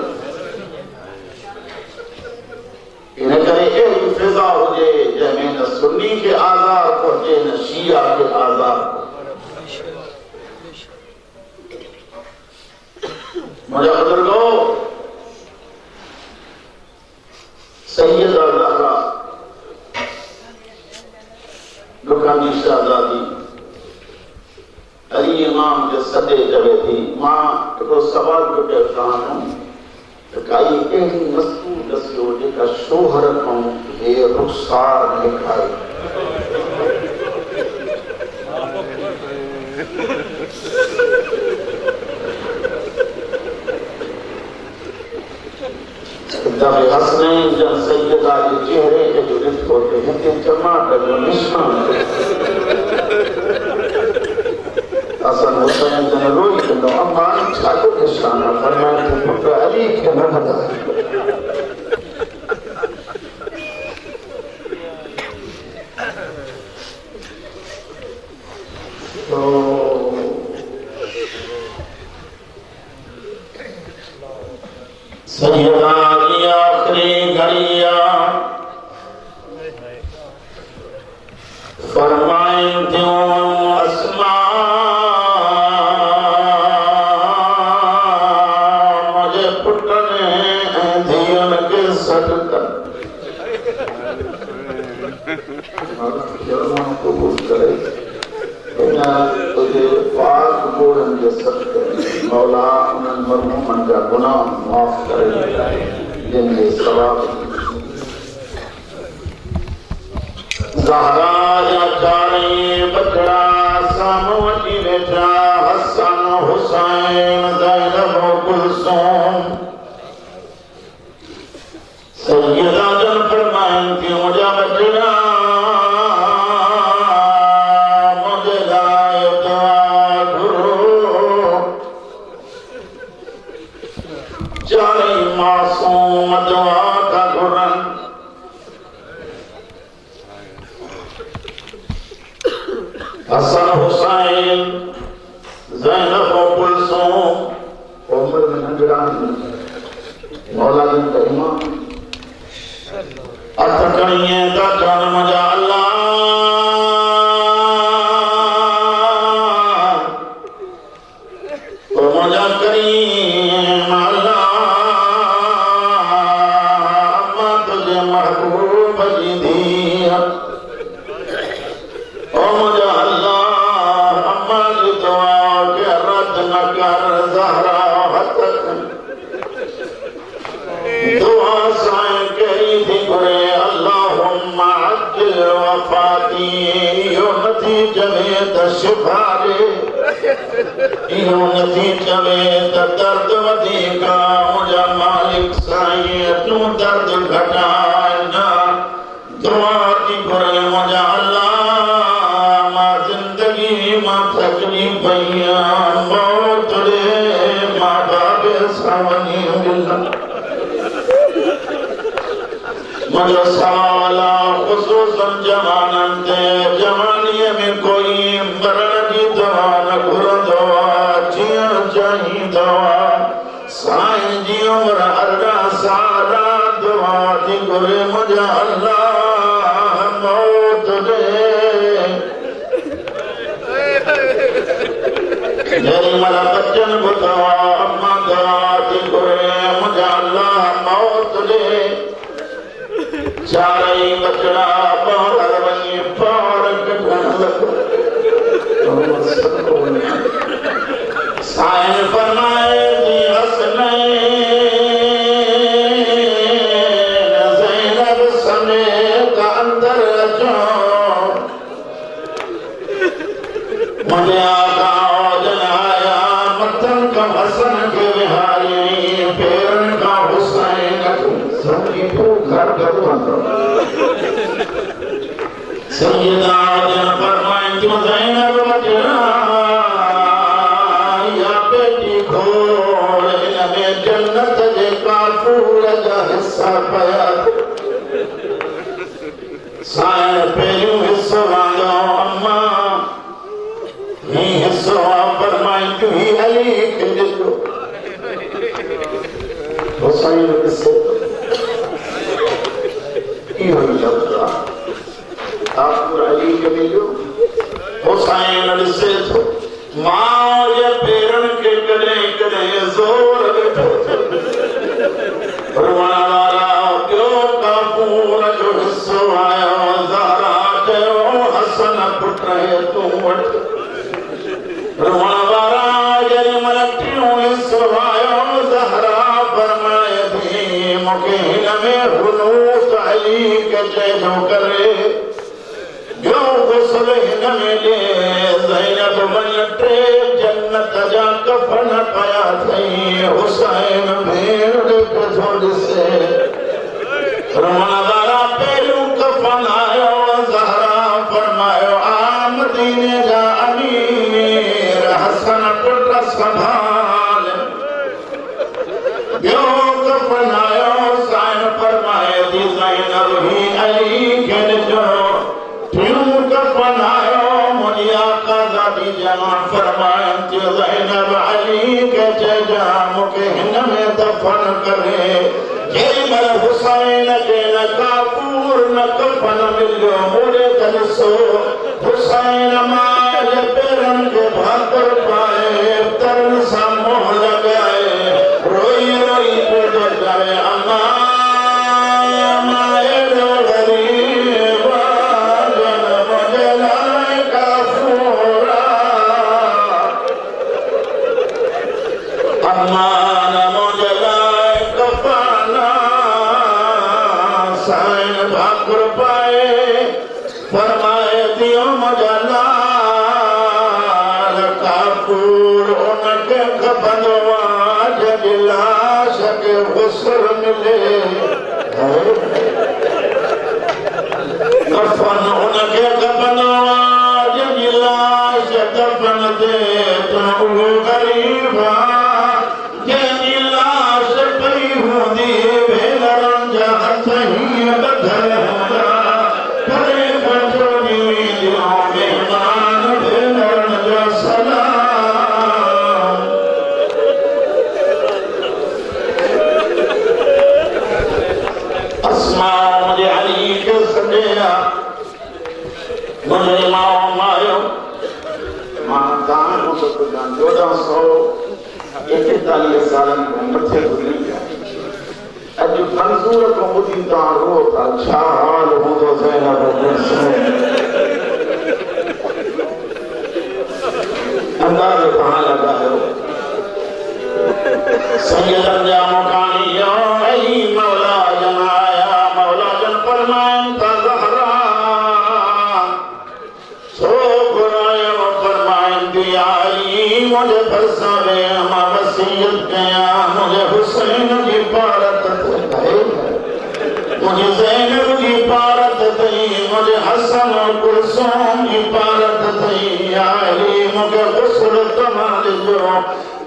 इन करे अहिड़ी फिज़ा हुजे जंहिंमें न सुन्नी खे आज़ार पहुचे न शिया खे आज़ार। मुंहिंजा बुज़ुर्गो सैयदा ज़हरा दुकानी शहज़ादी अली इमाम जे सॾे चवे थी मां हिकिड़ो सवाल पुछियो तव्हां खां त काई अहिड़ी मस्तूर दसियो जेका शोहर खां ये रुखसार लिखाई जब हसनैन जब सैयदा के चेहरे के जो रिश्ते होते हैं कि टमाटर जो निशान हसन हुसैन जन रोई तो अम्मा छाको निशान फरमाया तो पुत्र अली के न बता सैयदा की आखिरी घड़िया फरमाए क्यों अस्मा मुझे पुटने धियन के सटकर कबूल करे तुझे पाक बोलन के सटकर मौला उन मरहूमन का गुनाह माफ करे जिनके सवाब ज़हरा या चारे बचड़ा सामवती बेटा हसन हुसैन ज़ैनब कुलसूम सैयदा जन फरमाएं कि मुझे बचड़ा मासूम दुआ का कुरान हसन हुसैन ज़ैनब कुलसूम उम्र में नगरानी मौला दिन का इमाम अतकड़िए का जन्म जा अल्लाह तो मजा करीम अल्लाह महबूब जी दिया ओ मुझे अल्लाह अम्मा की दुआ के रद्द न कर ज़हरा दुआ साए करी थी करे अल्लाहुम्मा अज्जिल वफाती यो नतीजे में तशफारे यो नतीजे में दर्द वधीका मुझे मालिक साईं तू दर्द घटाना दुआ की करे मुझे अल्लाह मां जिंदगी मां तकलीफ भैया मौत रे मां बाबे सावनी मिलना मुझे सवाला खुसूसन जवानन ते जवानी में कोई मरण की दवा न घुर दवा जिया चाहिए दवा साईं जी उम्र अरड़ा सारा दुआ थी गुरे मुझे अल्लाह मौत दे मेरी मरा बच्चन बुतवा अम्मा दुआ थी गुरे मुझे अल्लाह मौत दे चारे बचड़ा पार वही पार साईं फरमाए दी हसनैन ज़ैनब समेत अंदर अचो मुझे आका जनाया मतन का हसन के विहारी पैरन का हुसैन सभी को घर सैयदा जन फरमाए क्यों ज़ैनब बचड़ा या बेटी खोल इनमें जन्नत जे काफूर जा हिस्सा पाया साईं पहिरियों हिस्सो वांदो अम्मा ही हिस्सो फरमाए क्यों ही अली खे ॾिसो हुसैन ॾिसे इहो ई लफ़्ज़ आहे आप अली के मिलो हुसैन ॾिसे थो मां जे पेरन के कॾहिं कॾहिं ज़ोर ॾिठो रोअण वारा ॿियो काफ़ूर जो हिस्सो आयो ज़हरा चयो हसन पुट तूं वठ रोअण वारा जॾहिं मन टियों हिस्सो आयो ज़हरा फरमाए थी मूंखे हिन में हुनूस आहे अली के चेजो करे यो गुस्ल हिन में दे ज़ैनब वन टे जन्नत जा कफन पाया थई हुसैन भेड़ के थोड़ी से रमज़ारा पेलू कफन आयो ज़हरा फरमायो आ मदीने जा अमीर हसन पुट संभाल यो कफन आयो साइन फरमाए दी ज़ैनब ही अली के जो क्यों कफन आयो मुनिया का दादी जमा फरमाए दी ज़ैनब अली के जा मुके हिन में दफन करे जेमल हुसैन के न काफूर न कफन मिलो मोरे तलसो हुसैन माज पेरन के भाकर पाए तरन सा मोह लगाए रोई रोई पे जाए अम्मा माए गरीब जन्म जलाए काफूरा अम्मा नमो जलाए कफना साइन भाकुर पाए फरमाए दियो मजला काफूर उनके कफनवा जब लाश के गुस्ल मिले कफन उनके कफनवा जब लाश कफन दे तो गरीबा जब लाश पई होंदी भेलरन जा सही बदल करे बचोनी दियो मेहमान भेलरन जा सलाम अस्मा मुझे अली के सदेया मुझे माओ मायो मातान को तो जान 1441 सालन को मथे गुजरी गया अज मंजूर को मुदी ता रो था छा हाल हो तो ज़ैनब अंदाज कहां लगा है सैयदन जा मुकानी या अली मौला जनाया मौला जन फरमान ता ज़हरा सो बुराया फरमान दिया अली मुझे फरसावे मा वसीयत किया मुझे हुसैन की पारत मुझे ज़ैनब की पारत थी मुझे हसन और कुलसूम की पारत थी अली मुझे गुस्ल तमाल जो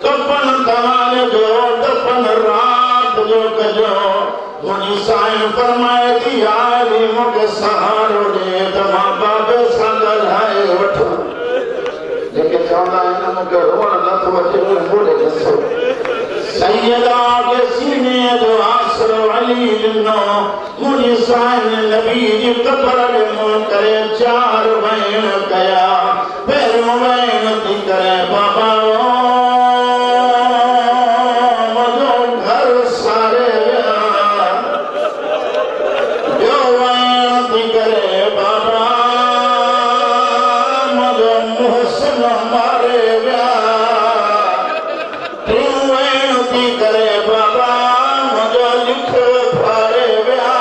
कफन तमाल जो दफन रात जो कजो मुझे साइन फरमाए थी अली मुझे सहारो दे तमा बाबे संगल है वठो लेकिन चाहता है ना मुझे रोन न तो बच्चे बोले जसो सैयदा के सीने जो आसरो अली जिन्नो मुझे साइन नबी जी कबर में मुंह करे 4 बहन गया पैरों बहन ती करे बाबा मजो घर सारे जो बहन ती करे बाबा मजो मुहसन मारे व्या करे बाबा मुझो लिख फारे व्या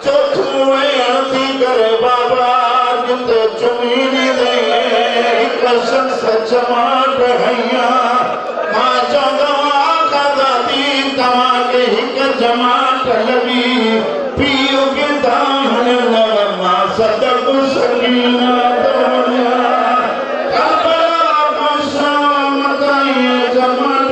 चौथू अणती करे बाबा जिते चुमीनी दे हिक शख्स जमात हैया मां चवंदो आका दादी तव्हां के हिक जमात लगी पीउ के दामन नव मां सदक सकीना तोनिया काबला मशाम ताई जमात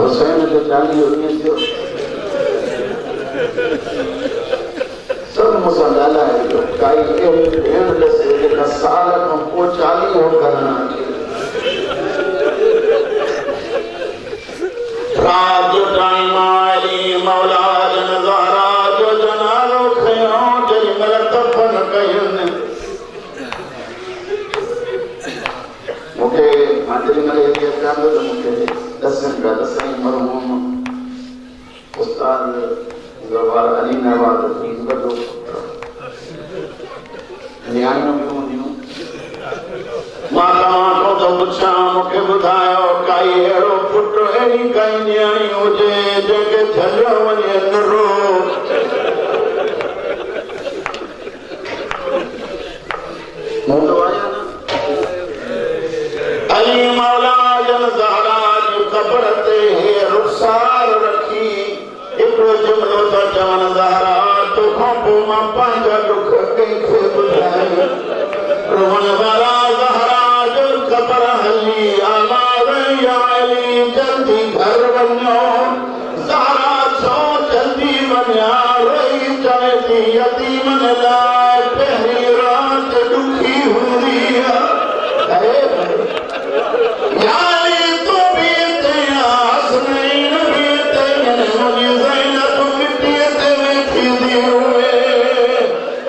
हुसैन जो 40 19 थियो सब मुझे डाला है जो काई के भेड़ से एक साल को 40 हो करना रात जो टाइम आई मौला जन ज़हरा जो जनालो खयो जल मलतफन कयन मुके मंत्री मले के काम तो मुके दसन का दसन मरहूम उस्ताद जवार अली नवाज की बदो न्याय में होंदियो माता को तो पुछा मुके बुधायो काई हेरो पुटो एनी काई न्याय होजे जके थलो वने नरो मोटो आया ना अली मौला जन ज़हरा की कब्र ते है रुखसार रखी एक जुमलो तो जवन ज़हरा तो खपो मां पंहिंजा दुख कंहिंखे ॿुधाए रोहन वारा ज़हरा जो कब्र हली आवाज़ या अली जल्दी घर वञो ज़हरा छो जल्दी वञा रोई चवे थी यतीमन लाइ पहिरीं रात ॾुखी हूंदी आहे या अली तूं बि हिते हसनैन बि हिते मुंहिंजी ज़ैनब मिटीअ ते वेठी हुए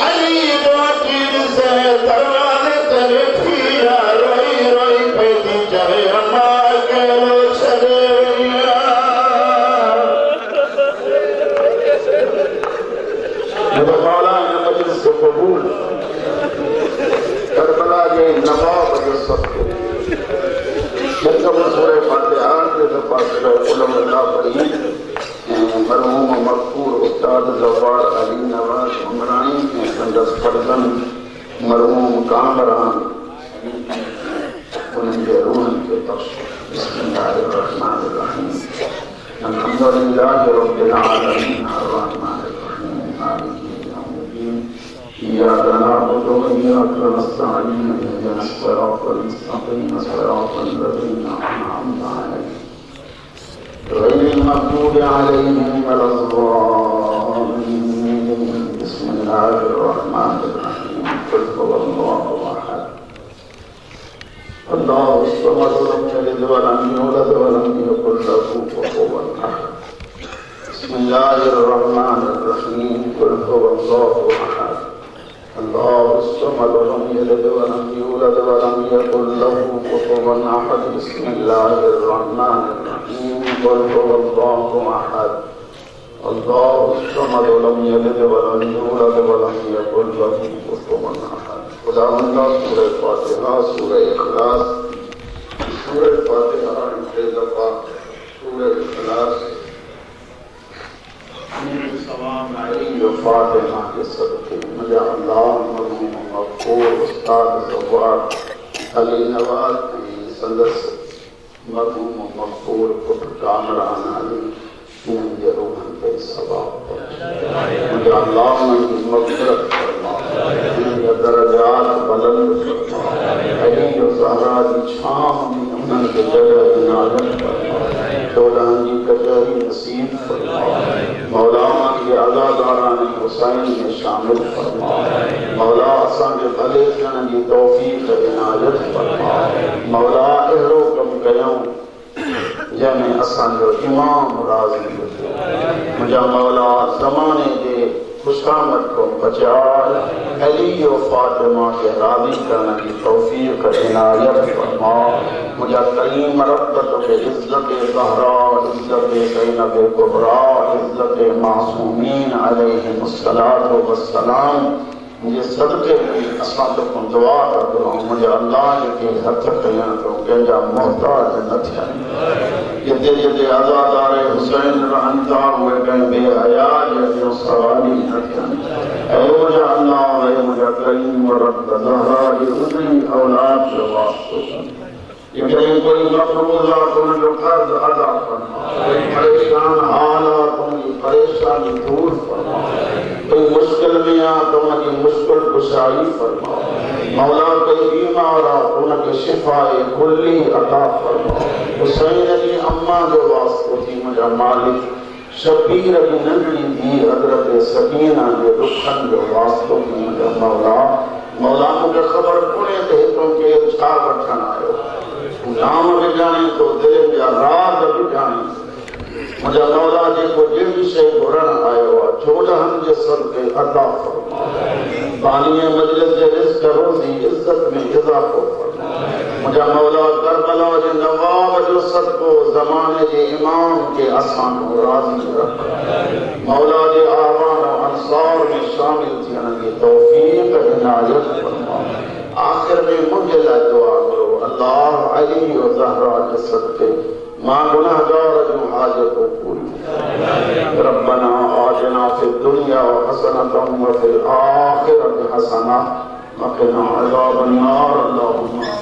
अली जो अची ॾिसे दरवाज़े ते वेठी रोई रोई पई थी चवे अम्मा अकेलो छॾे वई आहे मौला इन मजलिस को क़बूल करबला जे नवाब जो सबको सूरह फातिहा के दफा उलमा पढ़ी मरहूम मक़बूल उस्ताद ज़फ़र अली नवाज उमरानी ने संदस फर्जन मरहूम कामरान उनके रूह के बख्श बिस्मिल्लाहिर्रहमानिर्रहीम अल्हम्दुलिल्लाहि रब्बिल आलमीन अर्रहमानिर्रहीम मालिकि यौमिद्दीन इय्याका नअबुदु व इय्याका नस्तईन इहदिनस सिरातल मुस्तक़ीम सिरातल लज़ीना अनअमता अलैहिम गैरिल मग़्दूबि अलैहिम वलद्दाल्लीन बिस्मिल्लाहिर्रहमानिर्रहीम क़ुल हुवल्लाहु अहद अल्लाहु समद लम यलिद व लम यूलद व लम यकुल लहु कुफुवन अहद बिस्मिल्लाहिर्रहमानिर्रहीम क़ुल हुवल्लाहु अहद अल्लाहु समद लम यलिद व लम यूलद व लम यकुल लहु कुफुवन अहद बिस्मिल्लाहिर्रहमानिर्रहीम क़ुल हुवल्लाहु अहद अल्लाहु समद लम यलिद व लम यूलद व लम यकुल लहु कुफुवन अहद खुदावंद सूरह फातिहा सूरह इखलास सूरह फातिहा के दफा सूरह इखलास सवाब आई जो फातिहा के सदके मुझे अल्लाह मरहूम मक़बूल उस्ताद ज़फ़र अली नवाज की संदस मरहूम मक़बूल पुत्र कामरान अली इनके रूहन पे सवाब मुझे अल्लाह की मग़फ़िरत फरमा इनके दर्जात बुलंद फरमा अली जो ज़हरा की छांव में उनके जगह इनायत फरमा शोलां की कचहरी नसीब फरमा मौला के अज़ादारान हुसैन में शामिल फरमा मौला असांखे भले थियण जी तौफ़ीक़ इनायत फरमा मौला अहिड़ो कमु कयूं जंहिंमें असांजो इमाम राज़ी हुजे मुंहिंजा मौला ज़माने जे खुशामद को बचाए अली व फातिमा के राज़ी करण की तौफ़ीक़ इनायत फरमा मुंहिंजा करीम रब तोखे इज़्ज़त ज़हरा इज़्ज़त ज़ैनब कुबरा इज़्ज़त मासूमीन अलैहिमुस्सलातु वस्सलाम मुझे सदके में असां तो दुआ करो मुझे अल्लाह के हथ कया तो कंहिंजा मोहताज न थियनि जिते जिते आज़ादार हुसैन रहनि था उहे कंहिं बेहया जो सवाली न थियनि ऐं मुंहिंजा अल्लाह ऐं मुंहिंजा करीम रब ज़हरा जी उन्ही औलाद जो वास्तो कहीं कोई मफरूज़ा तो उनजो कर्ज़ अदा फरमा परेशान हालात उनकी परेशानी दूर फरमा कोई मुश्किल में आ तो उनकी मुश्किल कुशाई फरमा मौला कोई बीमार आ तो उनके शिफाए कुल्ली अता फरमा हुसैन की अम्मा जो वास्तो थी मुझा मालिक शबीर की नंढड़ी थी हजरत सकीना जे दुखन जो वास्तो थी मौला मौला मुझे खबर कोने ते तो के छा वठण आयो नाम भी जाने तो दिल जा राज भी जाने मुझे मौला जे को जेड़ी शे घुरण आयो चोडहन जे सर के अता फरमा बानी मजलिस जे रिज़्क़ रोज़ी इज्जत में इजाफो फरमा मुझे मौला करबला जे नवाब जो सदको जमाने जे इमाम के आसान राजी रख मौला जे आवान अंसार में शामिल थियण की तौफीक इनायत फरमा आखिर में मुझे ला दुआ करो अल्लाह अली और ज़हरा के सदके मां गुनाहगार जो हाजत को पूरी रब्बना आतिना फिद दुनिया हसनतम व फिल आखिरति हसना व क़िना अज़ाबन नार अल्लाहुम्मा